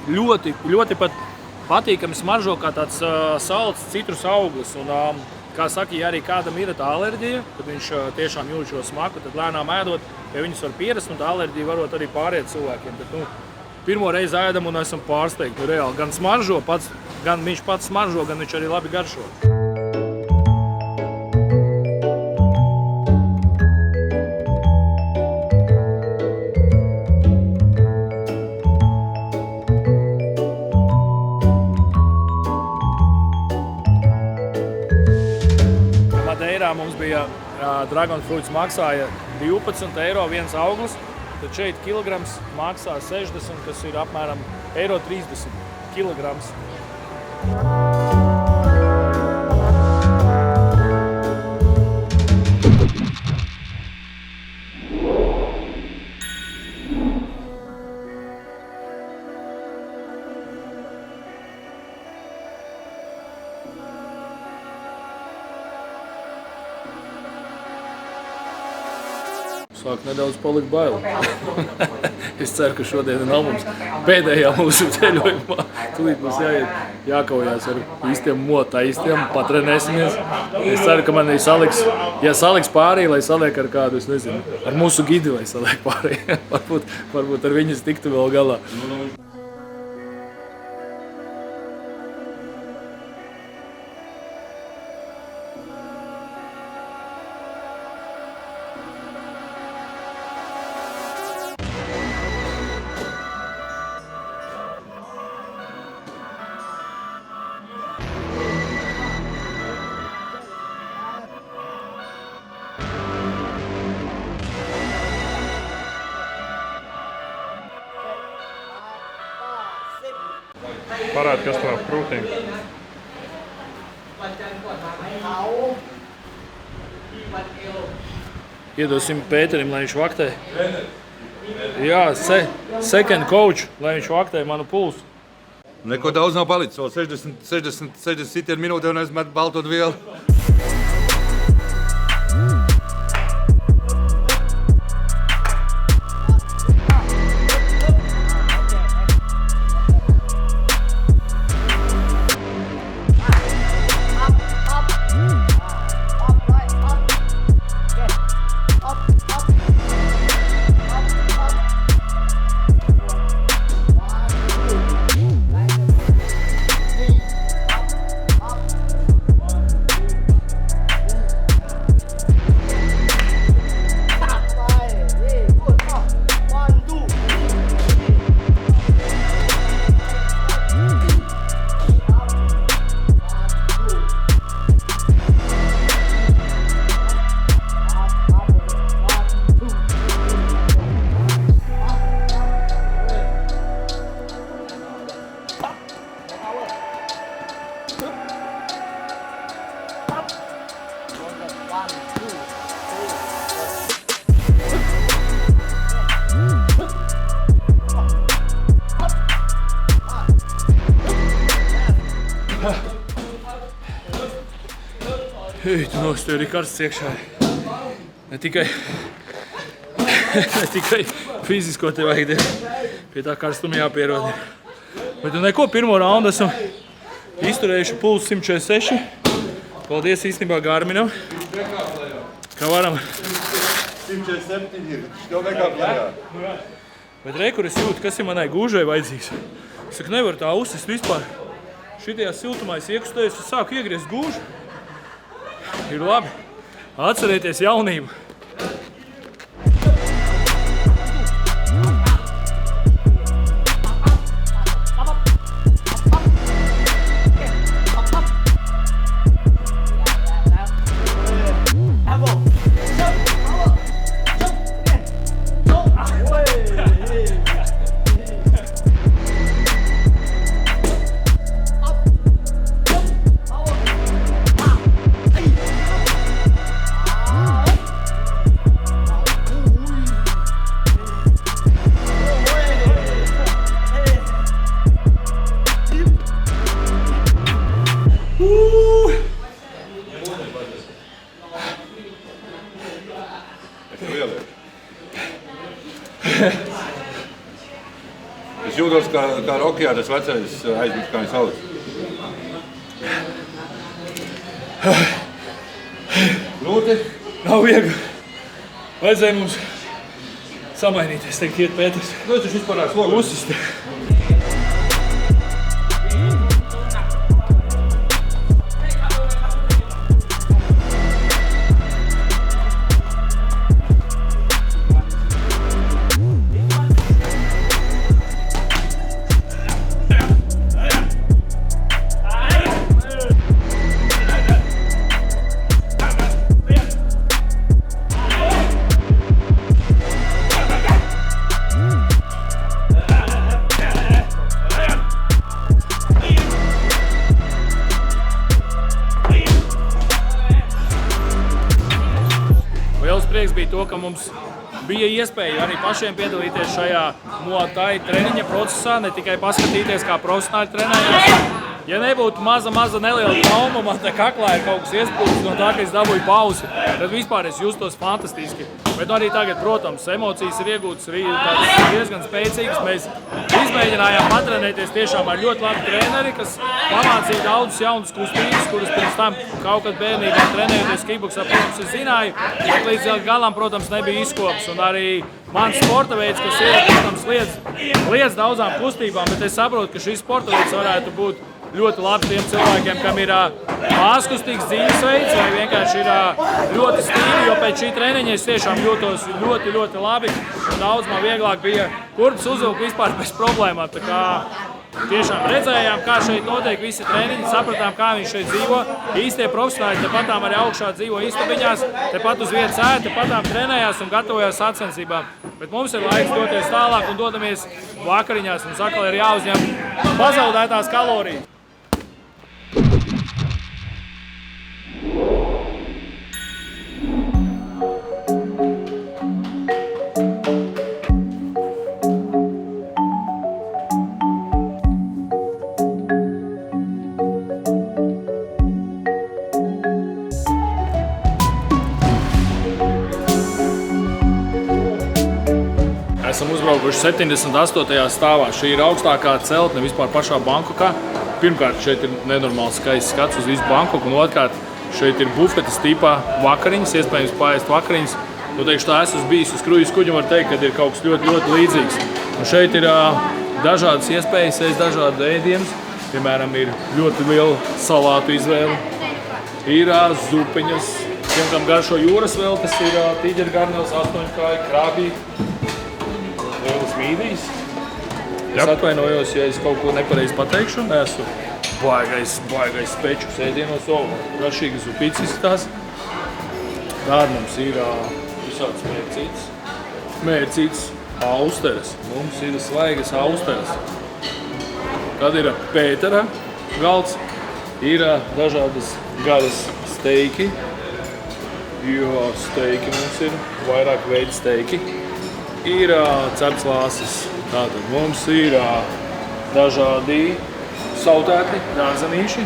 ļoti pat patīkami smaržo kā tāds salds citrus auglis. Un, kā saka, ja arī kādam ir tā alerģija, tad viņš tiešām jūt šo smaku, tad lēnām ēdot, ja viņus var pierast, un tā alerģija varot arī pāriet cilvēkiem. Bet, pirmo reizi ēdam un esam pārsteigti. Reāli gan smaržo pats, gan viņš pats smaržo, gan viņš arī labi garšo. Madeirā mums bija dragon fruits maksāja 12 eiro viens auglis, tad šeit kilograms maksā 60, kas ir apmēram eiro 30 kilograms. Sāk nedaudz palikt bail. Es ceru, ka šodien nav mums pēdējā mūsu ceļojumā. Tūlīt mums jākaujās ar īstiem motaistiem, patrenēsimies. Es ceru, ka man arī saliks, ja saliks pārī, lai saliek ar kādu, es nezinu, ar mūsu gidi, lai saliek pārī. Varbūt ar viņas tiktu vēl galā. Parādi, kas tavā krūtīm. Iedosim Pēterim, lai viņš vaktē. Jā, second coach, lai viņš vaktē manu pulsu. Neko daudz nav palicis. Vēl 60 sitienu minūtē un es metu baltot vielu. Ej, tu nos, tev ir karsts iekšā. Ne tikai fizisko te vajag pie tā karstuma jāpierod. Bet tu neko, pirmo raundu esam izturējuši pulsu 146. Paldies īstenībā Garminam, ka varam. 147 ir, jau nekāpjā. Bet re, kur es jūtu, kas ir manai gūžai vajadzīgs. Es saku, nevaru tā uzsist vispār. Šitajā siltumā es iekustējos, es sāku iegriezt gūžu. Ir labi. Atcerieties jaunību. Es jūtos kā Rokijā tas vecais aizmirst, kā viņš sauc. Grūti? Nav viegli. Vajadzēja mums samainīties, teikt, iet Pēters. Nu, es taču vispārāk slogu. Uzsist. Prieks bija to, ka mums bija iespēja arī pašiem piedalīties šajā Muay Thai treniņa procesā, ne tikai paskatīties, kā profesionāļi trenējās. Ja nebūtu maza neliela trauma, man te kaklā ir kaut kas iespūsts no tā, ka es dabūju pausi, tad vispār es justos fantastiski. Bet arī tagad, protams, emocijas ir iegūtas diezgan spēcīgas. Mēs izmēģinājām patrenēties tiešām ar ļoti labu treneri, kas pamācīja daudzas jaunas kustības, kuras pirms tam kaut kad bērnībā trenējoties kickboksā, protams, es zināju, bet līdz galam, protams, nebija izkops. Un arī mans sporta veids, kas ir, protams, liedz daudzām kustībām, bet es saprotu, ka šis sporta veids varētu būt ļoti labi tiem cilvēkiem, kam ir māskustīgs dzīvesveids vai vienkārši ir ļoti stīvi, jo pēc šī treniņa es tiešām jūtos ļoti, ļoti labi un daudz man vieglāk bija kurpes uzvilkt vispār bez problēmām. Tā kā tiešām redzējām, kā šeit notiek visi treniņi, sapratām, kā viņi šeit dzīvo. Īstie profesionāļi tepatām arī augšā dzīvo istabiņās, tepat uz vietas ēd, tepatām trenējās un gatavojās sacensībām. Bet mums ir laiks doties tālāk un dodamies vakariņās. Mums atkal ir jāuzņem pazaudētās kalorijas. Esam uzbraukuši 78. stāvā. Šī ir augstākā celtne vispār pašā Bankokā. Pirmkārt, šeit ir nenormāls skaists skats uz visu Bankoku, un otrkārt, šeit ir bufetes tipā vakariņas, iespējams paēst vakariņas. Nu, teikšu, tā esmu bijis uz kruīzes kuģa, var teikt, ka ir kaut kas ļoti, ļoti līdzīgs. Un šeit ir dažādas iespējas ēst dažādu ēdienus. Piemēram, ir ļoti liela salātu izvēle. Ir zupiņas, tiem, kam garšo jūras veltes, ir tīģergarnels, 8-kāja, krābī. Lielas mīdijas. Es atvainojos, ja es kaut ko nepareizi pateikšu. Esmu baigais peču sēdienos, rašīgas upītes izskatās. Tāda mums ir visāds mērcītes austeres. Mums ir svaigas austeres. Tad ir Pētera galds. Ir dažādas garas steiki, jo steiki mums ir vairāk veidu steiki. Ir cepts lāses. Tātad mums ir dažādi sautēti dārzenīši.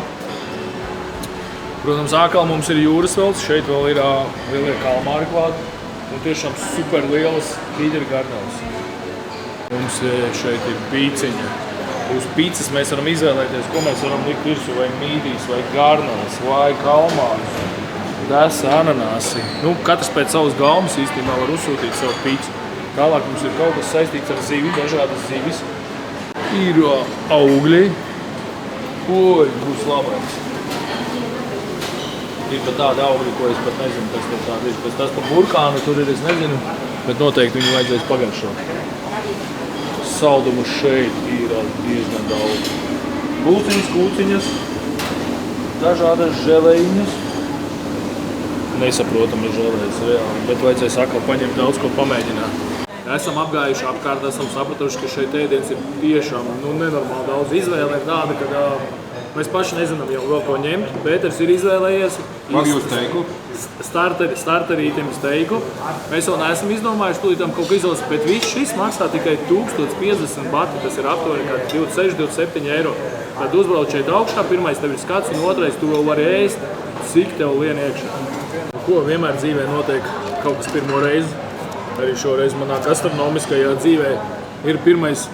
Protams, ākal mums ir jūras veltes. Šeit vēl ir lielie kalmāri klāt. Un tiešām super lielas tīģergarnels. Mums šeit ir pīciņa. Uz pīcis mēs varam izvēlēties, ko mēs varam likt virsū, vai mīdīs, vai garnās, vai kalmās, desa, ananāsi. Katrs pēc savas gaumas īstenībā var uzsūtīt savu pīci. Tālāk mums ir kaut kas saistīts ar zivi, dažādas zivis. Ir augļi. Būs labais. Ir pat tādi augļi, ko es pat nezinu, kas tur tādi ir. Pēc tas pa burkānu tur ir, es nezinu, bet noteikti viņu vajadzēs pagaršot. Saldumu šeit ir diezgan daudz. Kūciņas, dažādas želejiņas. Nesaprotamas želejas reāli, bet vajadzēs atkal paņemt daudz ko pamēģināt. Esam apgājuši apkārt, esam sapratuši, ka šeit ēdiens ir tiešām nenormāli daudz. Izvēle ir tāda, ka mēs paši nezinām jau vēl ko ņemt. Pēters ir izvēlējies starterītim steiku. Mēs vēl neesam izdomājuši, tūlītam kaut ko izvēlēs, bet viss šis maksā tikai 1050 bati, tas ir aptuveni kā 26–27 eiro. Tad uzbrauc šeit augšā, pirmais tev ir skats un otrais tu vēl vari ēst, cik tev lien iekšā. Ko vienmēr dzīvē notiek kaut kas pirmo reizi. Arī šoreiz manā gastronomiskajā dzīvē ir pirmais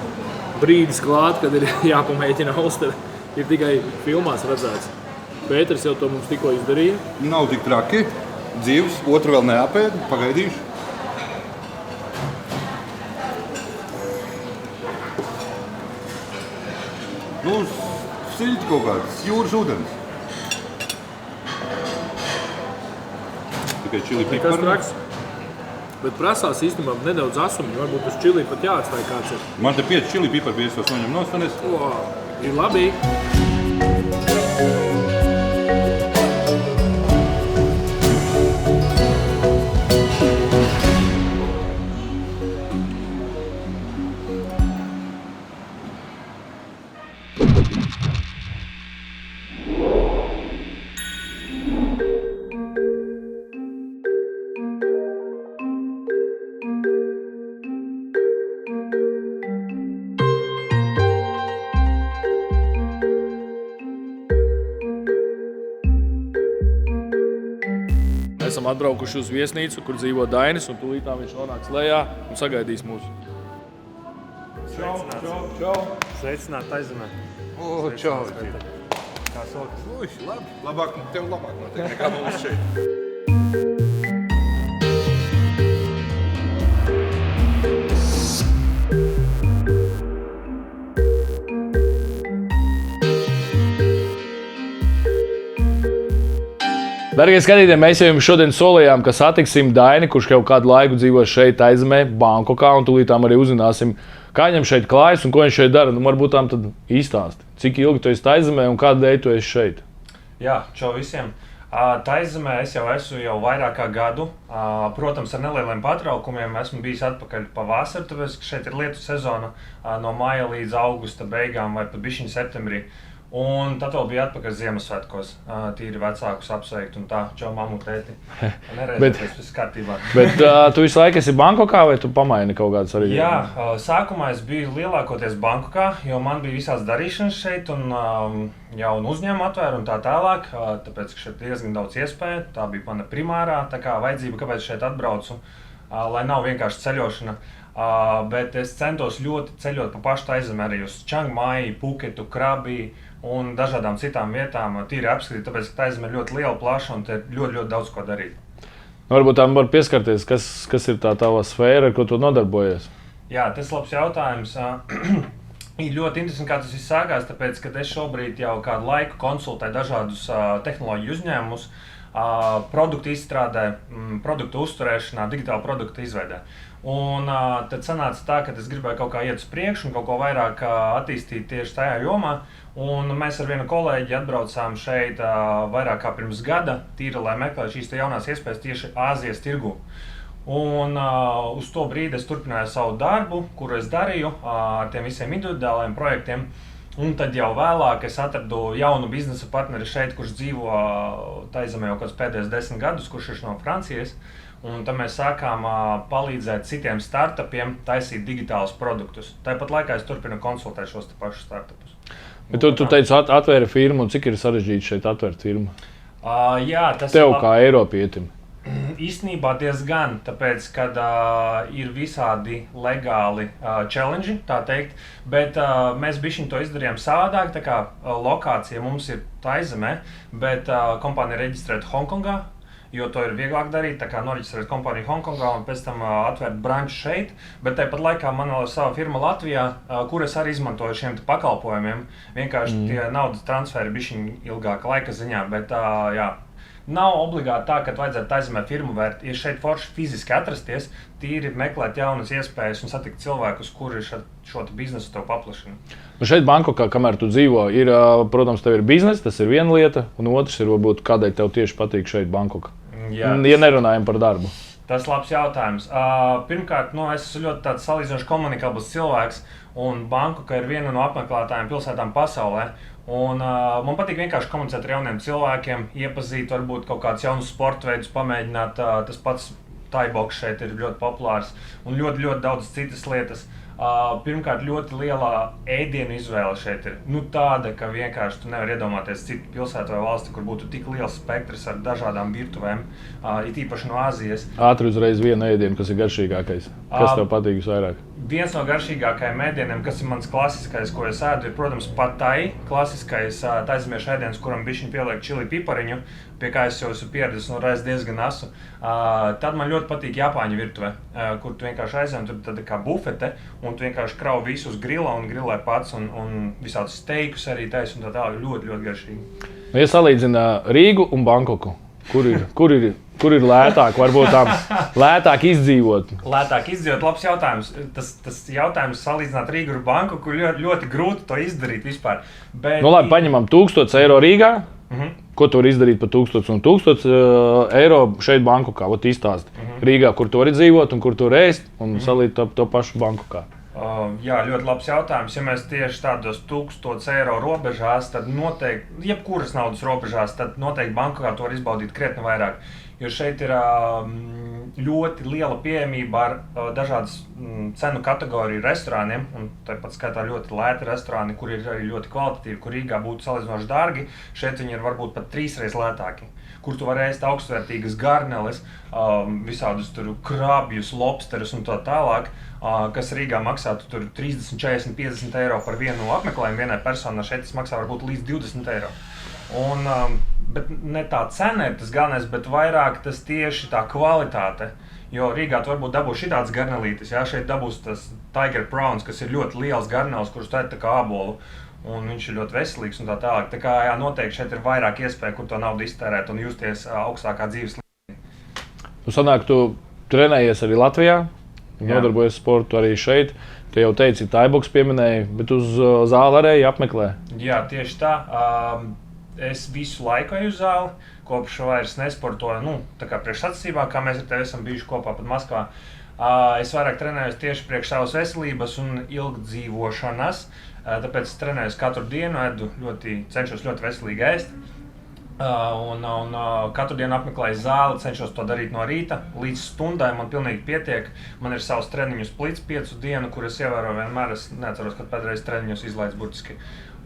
brīdis klāt, kad ir jāpamēģina austere. Ir tikai filmās redzēts. Pēters jau to mums tikko izdarīja. Nav tik traki. Dzīves, otru vēl neapēd, pagaidīšu. Siļķi kaut kāds, jūras ūdens. Tikai čili pipari. Nekas traks. Bet prasās īstenībā nedaudz asumi, varbūt uz čili pat jāatstāj kāds ir. Man te 5 čili pipari viesos noņem nostanes. Ir labi. Esam atbraukuši uz viesnīcu, kur dzīvo Dainis, un tūlītām viņš nonāks lejā un sagaidīs mūs. Čau! Sveicināt Taizemē. Čau! Kā sokas? Labāk, tev labāk notiek nekā mums šeit. Dargie skatītāji, mēs jau jums šodien solījām, ka satiksim Daini, kurš jau kādu laiku dzīvo šeit Taizemē, Bankokā, un tūlītām arī uzzināsim, kā viņam šeit klājas un ko viņš šeit dara. Varbūt tām tad īstāsti, cik ilgi tu esi Taizemē un kādu dēļ tu esi šeit? Jā, čau visiem. Taizemē es jau esmu vairāk kā gadu. Protams, ar nelieliem pārtraukumiem esmu bijis atpakaļ pavasarī, tāpēc, ka šeit ir lietu sezona no māja līdz augusta beigām vai pat bišķiņ septembrī. Un tad vēl bija atpakaļ Ziemassvētkos, tīri vecākus apsveikt un tā, čau mammu, tēti. Nereizēties, viss kārtībā. Bet tu visu laiku esi Bankokā vai tu pamaini kaut kādas arī? Jā, sākumā es biju lielākoties Bankokā, jo man bija visās darīšanas šeit un jaunu uzņēmumu atvēru un tā tālāk, tāpēc, ka šeit diezgan daudz iespēju, tā bija mana primārā, tā kā vajadzība, kāpēc šeit atbraucu, lai nav vienkārši ceļošana. Bet es centos ļoti ceļot pa pašu Taizemi arī uz Čangmai, Puketu, Krabi un dažādām citām vietām, tīri apskatīt, tāpēc, ka Taizeme ir ļoti liela, plaša un te ir ļoti daudz ko darīt. Varbūt tām var pieskarties, kas ir tā tava sfēra, ar ko tu nodarbojies? Jā, tas ir labs jautājums. Ir ļoti interesanti, kā tas viss sākās, tāpēc, ka es šobrīd jau kādu laiku konsultēju dažādus tehnoloģiju uzņēmumus, produktu izstrādē, produktu uzturēšanā, digitāla produktu izveidē. Un tad sanāca tā, ka es gribēju kaut kā iet uz priekšu un kaut ko vairāk attīstīt tieši tajā jomā. Un mēs ar vienu kolēģi atbraucām šeit vairāk kā pirms gada, tīri, lai meklētu šīs jaunās iespējas tieši Āzijas tirgu. Un uz to brīdi es turpināju savu darbu, kuru es darīju ar tiem visiem individuālajiem projektiem. Un tad jau vēlāk es atradu jaunu biznesa partneri šeit, kurš dzīvo Taizemē jau kāds pēdējos 10 gadus, kurš ir no Francijas. Un tad mēs sākām palīdzēt citiem startupiem taisīt digitālus produktus. Tāpat laikā es turpinu konsultēt šos pašus startupus. Bet tu teici, atvēri firmu, un cik ir sarežģīti šeit atvērt firmu? Jā, tas tev kā Eiropietim? Īstenībā diezgan, tāpēc, kad ir visādi legāli challenge, tā teikt, bet mēs bišķiņ to izdarījām savādāk, tā kā lokācija mums ir Taizemē, bet kompānija reģistrēta Hongkongā, jo to ir vieglāk darīt, tā kā noreģistrēt kompāniju Hongkongā un pēc tam atvērt branču šeit, bet tāpat laikā man ir sava firma Latvijā, kuras arī izmantoju šiem pakalpojumiem, vienkārši tie naudas transferi bišķiņ ilgāka laika ziņā, bet jā. Nav obligāti tā, ka vajadzētu Taizemē firmu vērt, ir šeit forši fiziski atrasties, tīri meklēt jaunas iespējas un satikt cilvēkus, kuri šo biznesu tev paplašina. Šeit Bankokā, kamēr tu dzīvo, ir, protams, tev ir biznesa, tas ir viena lieta, un otrs ir, varbūt, kādēļ tev tieši patīk šeit Bankokā. Ja nerunājam par darbu. Tas labs jautājums. Pirmkārt, es esmu ļoti tāds salīdzinoši komunikabls cilvēks, un Bankoka ir viena no apmeklētājiem pilsētām pasaulē. Un, man patīk vienkārši komunicēt ar jauniem cilvēkiem, iepazīt, varbūt kaut kādus jaunus sporta veidus, pamēģināt. Tas pats Thai-boks šeit ir ļoti populārs un ļoti, ļoti daudz citas lietas. Pirmkārt, ļoti lielā ēdienu izvēle šeit ir. Tāda, ka vienkārši tu nevari iedomāties citu pilsētu vai valsti, kur būtu tik liels spektrs ar dažādām virtuvēm, it īpaši no Āzijas. Ātri uzreiz vienu ēdienu, kas ir garšīgākais. Kas tev patīk visvairāk? Viens no garšīgākajiem ēdieniem, kas ir mans klasiskais, ko es ēdu, ir, protams, pad thai, klasiskais taizemiešu ēdiens, kuram bišķiņ pieliek čili pipariņu, pie kā es jau esmu pieredzis un reiz diezgan asu. Tad man ļoti patīk Japāņu virtuve, kur tu vienkārši aizem, tur tāda kā bufete, un tu vienkārši krauj visu uz grila un grilē pats, un visādus steikus arī taisa, un tā ļoti, ļoti garšīgi. Ja salīdzina Rīgu un Bankoku, kur ir lētāk, varbūt tām lētāk izdzīvot? Lētāk izdzīvot, labs jautājums. Tas jautājums salīdzināt Rīgu ar Bankoku ļoti, ļoti grūti to izdarīt vispār. Bet... labi, paņemam 1000 eiro Rīgā. Ko tu vari izdarīt par 1000 un 1000 eiro šeit Bankokā? Ot izstāsti. Rīgā, kur tu vari dzīvot un kur tu vari ēst, un salīt to pašu Bankokā. Jā, ļoti labs jautājums. Ja mēs tieši tādos 1000 eiro robežās, tad noteikti, jebkuras naudas robežās, tad noteikti Bankokā to var izbaudīt krietni vairāk. Jo šeit ir ļoti liela pieejamība ar dažādas cenu kategoriju restorāniem, un tāpat skaitā ļoti lēti restorāni, kur ir arī ļoti kvalitatīvi, kur Rīgā būtu salīdzinoši dārgi, šeit viņi ir varbūt pat 3 reizes lētāki, kur tu vari ēst augstvērtīgas garneles, visādus tur krabjus, lobsterus un tā tālāk, kas Rīgā maksātu tur 30, 40, 50 eiro par vienu apmeklējumu vienai personai, šeit tas maksā varbūt līdz 20 eiro. Un, bet ne tā cena ir tas galvenais, bet vairāk tas tieši tā kvalitāte. Jo Rīgā tu varbūt dabūs šitāds garnelītis, jā, šeit dabūs tas Tiger Prawns, kas ir ļoti liels garnels, kurus tu ēd tā kā ābolu. Un viņš ir ļoti veselīgs un tā tālāk. Tā kā jā, noteikti šeit ir vairāk iespēja, kur to naudu iztērēt un justies augstākā dzīves līmenī. Tu sanāk, tu trenējies arī Latvijā, nodarbojies sportu arī šeit. Tu jau teici, Thai-boks pieminēji, bet uz zāli arī apmeklē. Jā, tieši tā. Es visu laiku eju uz zāli, kopš vairs nesportoju, tā kā priekšsacensībā, kā mēs ar tevi esam bijuši kopā pat Maskavā. Es vairāk trenējos tieši priekš savas veselības un ilgdzīvošanas, tāpēc trenējos katru dienu, cenšos ļoti veselīgi ēst. Un katru dienu apmeklēju zāli, cenšos to darīt no rīta līdz stundai, man pilnīgi pietiek. Man ir savs treniņu splits 5 dienu, kur es ievēroju vienmēr, es neatceros, kad pēdējais treniņus izlaids burtiski.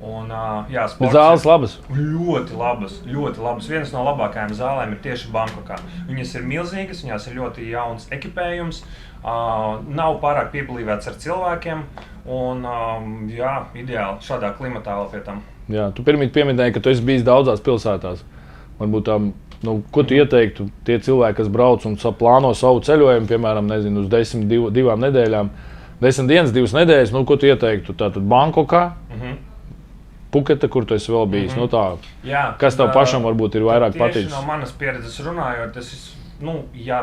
Un, jā, bet zāles labas? Ļoti labas, ļoti labas. Vienas no labākajām zālēm ir tieši Bankokā. Viņas ir milzīgas, viņās ir ļoti jauns ekipējums, nav pārāk pieplīvēts ar cilvēkiem un, jā, ideāli šādā klimatā vēl pie tam. Jā, tu pirmīt pieminēji, ka tu esi bijis daudzās pilsētās. Varbūt ko tu ieteiktu tie cilvēki, kas brauc un plāno savu ceļojumu, piemēram, uz 10, 2 nedēļām, 10 dienas, 2 nedēļas, ko tu ieteiktu? Tātad Bankokā, Puketa, kur tu esi vēl bijis, Jā, kas tev pašam varbūt ir vairāk paticis? Tieši no manas pieredzes runājot,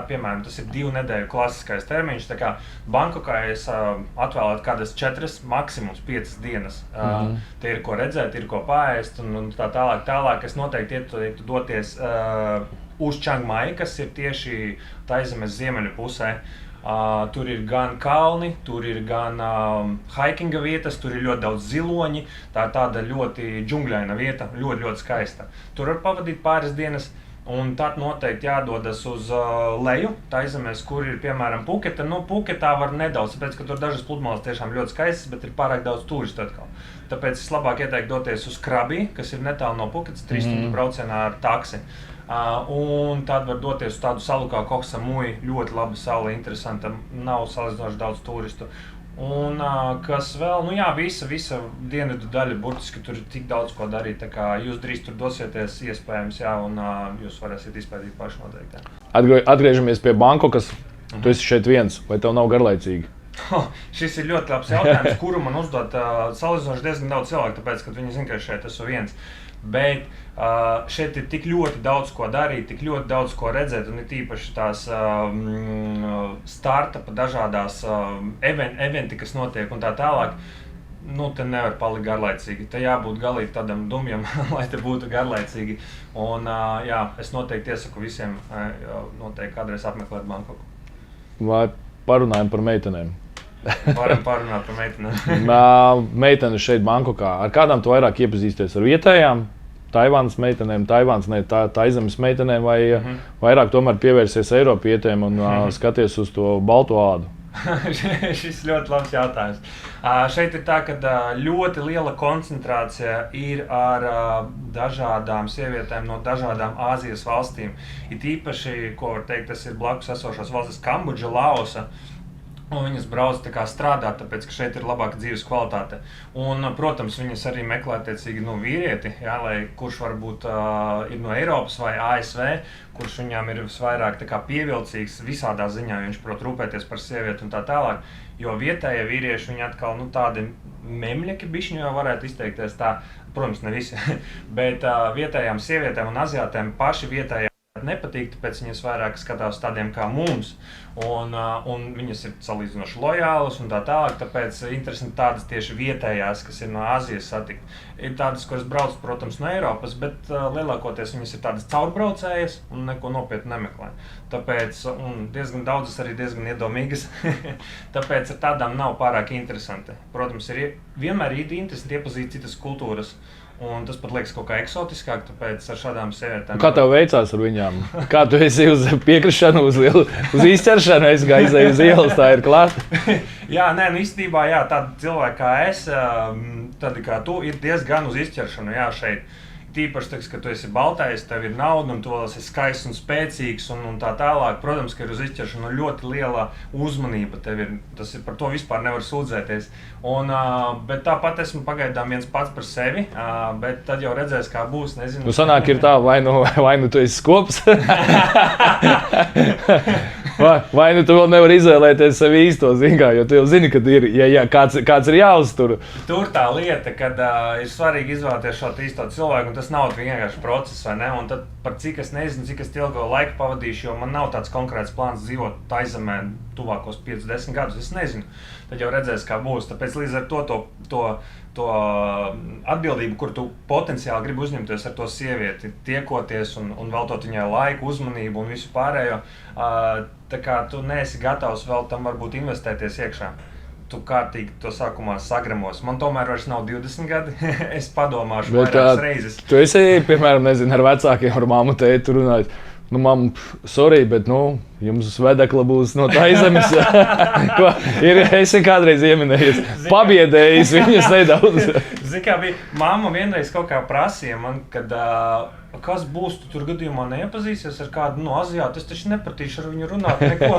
piemēram, tas ir 2 nedēļu klasiskais termiņš, tā kā Bankokā es atvēlētu kādas 4, maksimums 5 dienas. Te ir ko redzēt, ir ko paēst un tā tālāk. Es noteikti ieteiktu doties uz Čangmai, kas ir tieši Taizemes ziemeļu pusē. Tur ir gan kalni, tur ir gan hikinga vietas, tur ir ļoti daudz ziloņi. Tā ir tāda ļoti džungļaina vieta, ļoti, ļoti skaista. Tur var pavadīt pāris dienas, un tad noteikti jādodas uz leju, Taizemēs, kur ir piemēram Puketa. Puketā var nedaudz, tāpēc, ka tur dažas pludmales tiešām ļoti skaistas, bet ir pārāk daudz turistu atkal. Tāpēc es labāk ieteiktu doties uz Krabi, kas ir netālu no Puketas, 3 stundu braucienā ar taksi. Un tad var doties uz tādu salu kā Koh Samui, ļoti laba sala, interesanta, nav salīdzinoši daudz turistu. Un kas vēl, visa dienvidu daļa, burtiski tur ir tik daudz ko darīt, tā kā jūs drīz tur dosieties, iespējams, un jūs varēsiet izpētīt paši noteikti. Atgriežamies pie Bankokas. Tu esi šeit viens, vai tev nav garlaicīgi? Šis ir ļoti labs jautājums, kuru man uzdot salīdzinoši diezgan daudz cilvēku, tāpēc, ka viņi zina, ka šeit esmu viens. Bet šeit ir tik ļoti daudz ko darīt, tik ļoti daudz ko redzēt, un ir tīpaši tās startupa dažādās eventi, kas notiek un tā tālāk. Te nevar palikt garlaicīgi. Te jābūt galīgi tādam dumjam, lai te būtu garlaicīgi. Un es noteikti iesaku visiem noteikti kādreiz apmeklēt Bankoku. Vai parunājam par meitenēm? Varam parunāt par meitenēm. Meitenes šeit Bankokā. Ar kādām tu vairāk iepazīsties? Ar vietējām? Taivānas meitenēm, Taizemes meitenēm vai vairāk tomēr pievērsies Eiropietēm un skaties uz to balto ādu? Šis ļoti labs jautājums. Šeit ir tā, ka ļoti liela koncentrācija ir ar dažādām sievietēm no dažādām Āzijas valstīm. It īpaši, ko var teikt, tas ir blakus esošās valstis Kambodža, Laosa. Un viņas brauc strādāt, tāpēc, ka šeit ir labāka dzīves kvalitāte. Un, protams, viņas arī meklē attiecīgi vīrieti, kurš varbūt ir no Eiropas vai ASV, kurš viņām ir visvairāk pievilcīgs visādā ziņā, viņš prot rūpēties par sievieti un tā tālāk. Jo vietējie vīrieši, viņi atkal tādi memļeki bišķiņi jau varētu izteikties tā, protams, ne visi, bet vietējām sievietēm un aziātēm paši vietējā nepatīk, tāpēc viņas vairāk skatās tādiem kā mums, un viņas ir salīdzinoši lojālas un tā tālāk, tāpēc interesanti tādas tieši vietējās, kas ir no Āzijas satikt. Ir tādas, kuras brauc, protams, no Eiropas, bet lielākoties viņas ir tādas caurbraucējas un neko nopietni nemeklē. Tāpēc, un diezgan daudzas arī diezgan iedomīgas, tāpēc ar tādām nav pārāk interesanti. Protams, vienmēr ir interesanti iepazīt citas kultūras. Un tas pat liekas kaut kā eksotiskāk, tāpēc ar šādām sievietēm... Kā tev veicās ar viņām? Kā tu esi uz piekrišanu, uz izķeršanu, es aizēju uz ielas, tā ir klāta? Īstenībā, tādi cilvēki kā es, tādi kā tu, ir diezgan uz izķeršanu, šeit. Tīpaši, ka tu esi baltais, tev ir nauda un tu vēl esi skaists un spēcīgs un tā tālāk. Protams, ka ir uz izķeršanu ļoti liela uzmanība tev ir, tas ir par to vispār nevar sūdzēties. Bet tāpat esmu pagaidām viens pats par sevi, bet tad jau redzēs, kā būs, nezinu. Nu sanāk ir tā, vai nu tu esi skops, vai nu tu vēl nevari izvēlēties sevi īsto, jo tu jau zini, ka ir, kāds ir jāuztur. Tur tā lieta, kad ir svarīgi izvēlēties šo īsto cilvēku, un tas nav vienkārši process, vai ne? Un tad par cik es nezinu, cik es ilgo laiku pavadīšu, jo man nav tāds konkrēts plāns dzīvot Taizemē tuvākos 5-10 gadus, es nezinu. Tad jau redzēs, kā būs. Tāpēc līdz ar to atbildību, kur tu potenciāli gribi uzņemties ar to sievieti, tiekoties un veltot viņai laiku, uzmanību un visu pārējo, tā kā tu neesi gatavs vēl tam varbūt investēties iekšā. Tu kārtīgi to sākumā sagramos. Man tomēr vairs nav 20 gadi, es padomāšu vairākas reizes. Tu esi, piemēram, ar vecākiem, ar mammu tēti runājot. Mamma, sorry, bet, jums vedekla būs no Taizemes. Esi kādreiz ieminējies, pabiedējis viņus nedaudz. Zini, kā bija, mamma vienreiz kaut kā prasīja man, kad kas būs, tu tur gadījumā neiepazīsies ar kādu no aziātu, es taču nepratīšu ar viņu runāt neko.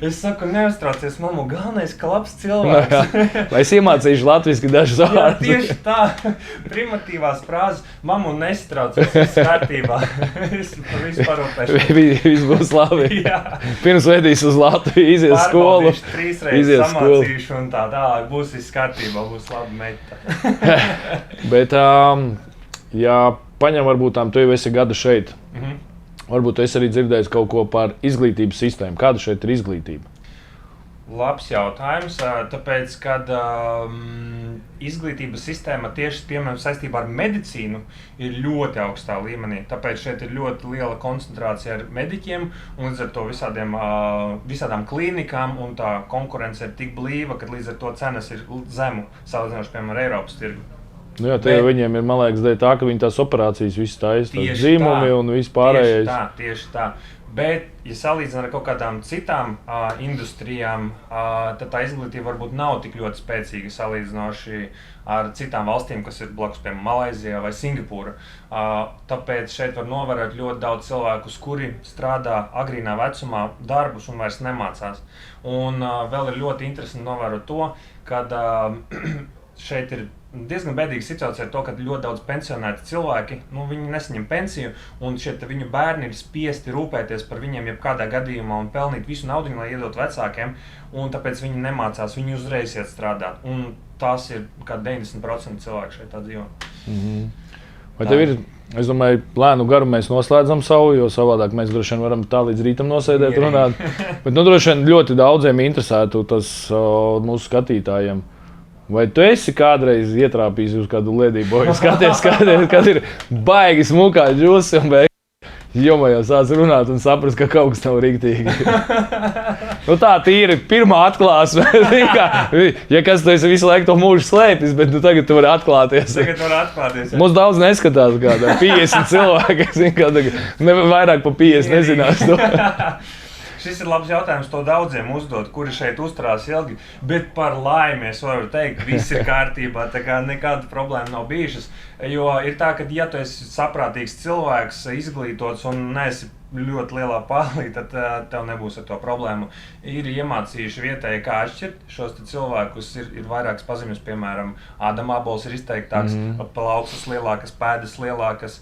Es saku, neuztraucies, mammu, galvenais, ka labs cilvēks. Lai es iemācīšu latviski dažus vārdus. Tieši tā, primitīvās frāzes, mammu nestraucies, viss kārtībā. Es par visu parūpēšu. Viss būs labi. Pirms vedīs uz Latviju, izies skolu. Pārbaudīšu 3 reizes, samācīšu un tā tālāk, būs viss kārtībā, būs labi meita. Bet, paņem, varbūt tu jau esi gadu šeit. Varbūt tu esi arī dzirdējis kaut ko par izglītības sistēmu. Kāda šeit ir izglītība? Labs jautājums, tāpēc, kad izglītības sistēma tieši, piemēram, saistībā ar medicīnu ir ļoti augstā līmenī. Tāpēc šeit ir ļoti liela koncentrācija ar mediķiem un līdz ar to visādām klīnikām un tā konkurence ir tik blīva, ka līdz ar to cenas ir zemu salīdzinoši, piemēram, ar Eiropas tirgu. Nu jā, viņiem ir, man liekas, dēļ tā, ka viņi tās operācijas visas taisa, dzīmumi un viss pārējais. Tieši tā. Bet, ja salīdzinām ar kaut kādām citām industrijām, tad tā izglītība varbūt nav tik ļoti spēcīga salīdzinoši ar citām valstīm, kas ir blakus, piemēram, Malaizijā vai Singapūra. Tāpēc šeit var novērot ļoti daudz cilvēkus, kuri strādā agrīnā vecumā darbus un vairs nemācās. Un vēl ir ļoti interesanti novērot to, kad šeit ir diezgan bēdīga situācija ar to, ka ļoti daudz pensionēti cilvēki, viņi nesaņem pensiju, un viņu bērni ir spiesti rūpēties par viņiem jebkādā gadījumā un pelnīt visu naudu, lai iedot vecākiem, un tāpēc viņi nemācās, viņi uzreiz iet strādāt. Un tās ir kā 90% cilvēku šeit tā dzīvo. Vai tev ir, es domāju, lēnu garu mēs noslēdzam savu, jo savādāk mēs droši vien varam tā līdz rītam nosēdēt runāt. Bet droši vien ļoti daudziem interesētu tas mūsu skatītājiem. Vai tu esi kādreiz ietrāpījis uz kādu ledību, vai skaties, kad ir baigi smukā džusi un jomajā sāc runāt un saprast, ka kaut kas nav riktīgi? Tā tīri pirmā atklāsme. Ja kas tu esi visu laiku to mūžu slēpis, bet tagad tu vari atklāties. Mums daudz neskatās kādā 50 cilvēki, es zinu, vairāk pa 50 nezinās to. Šis ir labs jautājums, to daudziem uzdot, kuri šeit uzturās ilgi, bet par laimi es varu teikt, viss ir kārtībā, tā kā nekāda problēma nav bijušas, jo ir tā, ka ja tu esi saprātīgs cilvēks, izglītots un neesi ļoti lielā pālī, tad tev nebūs ar to problēmu. Ir iemācījuši vietēji, kā atšķirt šos cilvēkus, ir vairākas pazīmes, piemēram, ādamābols ir izteiktāks, plaukstas lielākas, pēdas lielākas,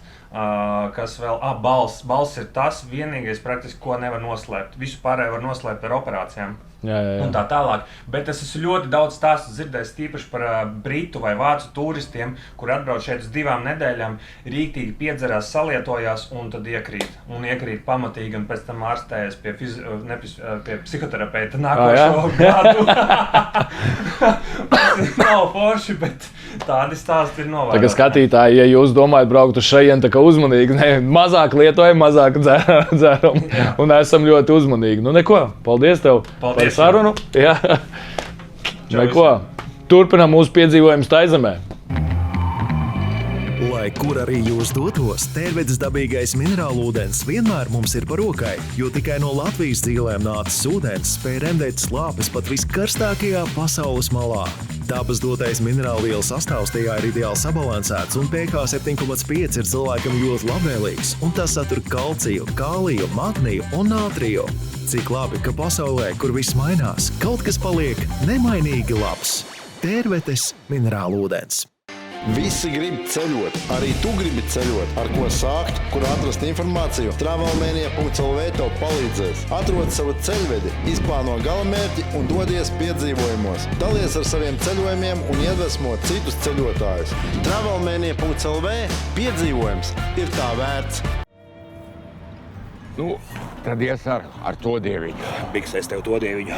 kas vēl, balss ir tas vienīgais praktiski, ko nevar noslēpt. Visu pārējo var noslēpt ar operācijām. Jā. Un tā tālāk. Bet es esmu ļoti daudz stāstu dzirdējis tīpaši par britu vai vācu turistiem, kur atbrauc šeit uz 2 nedēļām, rīktīgi piedzerās, salietojās un tad iekrīt. Un iekrīt pamatīgi un pēc tam ārstējas pie psihoterapeita nākošo gadu. Nav forši, bet tādi stāsti ir novēroti. Tagad skatītāji, ja jūs domājat braukt uz šajien, tā kā uzmanīgi, mazāk lietojam, mazāk dzeram un esam ļoti uzmanīgi. Neko, paldies tev par sarunu. Jā. Neko, turpinām mūsu piedzīvojumus Taizemē. Lai kur arī jūs dotos, Tērvedes dabīgais minerālūdens vienmēr mums ir par rokai, jo tikai no Latvijas dzīvēm nācis ūdens spēj remdēt slāpes pat viskarstākajā pasaules malā. Dabas dotais minerālvielu sastāvs tajā ir ideāli sabalansēts un pH 7,5 ir cilvēkam ļoti labvēlīgs, un tas satur kalciju, kāliju, magniju un nātriju. Cik labi, ka pasaulē, kur viss mainās, kaut kas paliek nemainīgi labs. Tērvetes minerālūdens. Visi grib ceļot, arī tu gribi ceļot. Ar ko sākt, kur atrast informāciju? Travelmania.lv tev palīdzēs. Atrod savu ceļvedi, izplāno galamērķi un dodies piedzīvojumos. Dalies ar saviem ceļojumiem un iedvesmo citus ceļotājus. Travelmania.lv piedzīvojums ir tā vērts. Tad ies ar to dieviņu. Biksēs tev to dieviņu.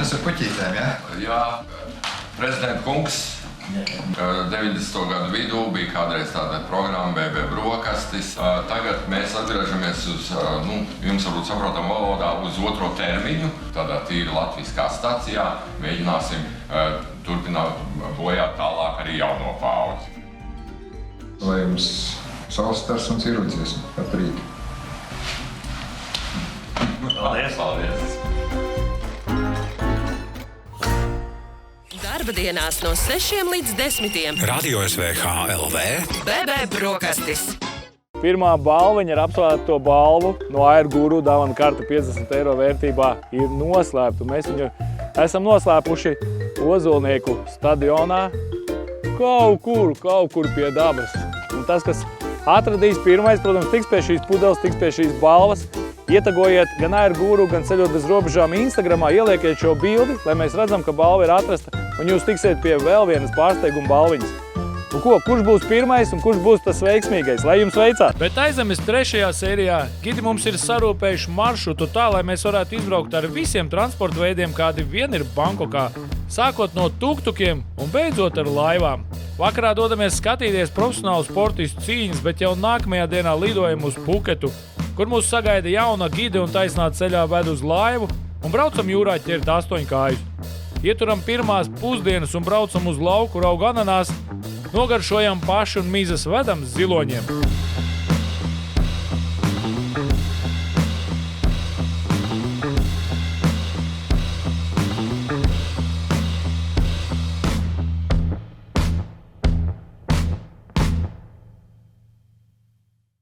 Jūs ar puķītēm, ja? Jā, prezidenta kungs 90. gadu vidū bija kādreiz tāda programma BB brokastis. Tagad mēs atgriežamies uz, jums varbūt saprotam valodā, uz 2. termiņu, tādā tīri latviskā stacijā. Mēģināsim turpināt bojāt tālāk arī jauno paudzi. Lai jums saules stars un cirūdzies par prīti. Paldies! Darba dienās no 6 līdz 10. Radio SVH LV. BB brokastis. Pirmā balviņa ar apsvērto balvu no Airguru dāvana karta 50 eiro vērtībā ir noslēpta. Mēs viņu esam noslēpuši Ozolnieku stadionā kaut kur pie dabas. Un tas, kas atradīs pirmais, protams, tiks pie šīs pudeles, tiks pie šīs balvas. Ietagojiet gan Airguru, gan Ceļot bez robežām Instagramā, ieliekiet šo bildi, lai mēs redzam, ka balva ir atrasta, un jūs tiksiet pie vēl vienas pārsteiguma balviņas. Un kurš būs pirmais un kurš būs tas veiksmīgais? Lai jums veicāt! Bet Taizemes 3. sērijā gidi mums ir sarūpējuši maršrutu tā, lai mēs varētu izbraukt ar visiem transporta veidiem, kādi vien ir Bankokā, sākot no tuktukiem un beidzot ar laivām. Vakarā dodamies skatīties profesionālu sportistu cīņas, bet jau nākamajā dienā lidojam uz Puketu, kur mūs sagaida jauna gide un taisnā ceļā ved uz laivu un braucam jūrā ķert 8 kājus. ieturam pirmās pusdienas un braucam uz lauku, raugu ananās, nogaršojam paši un mizas vedam ziloņiem.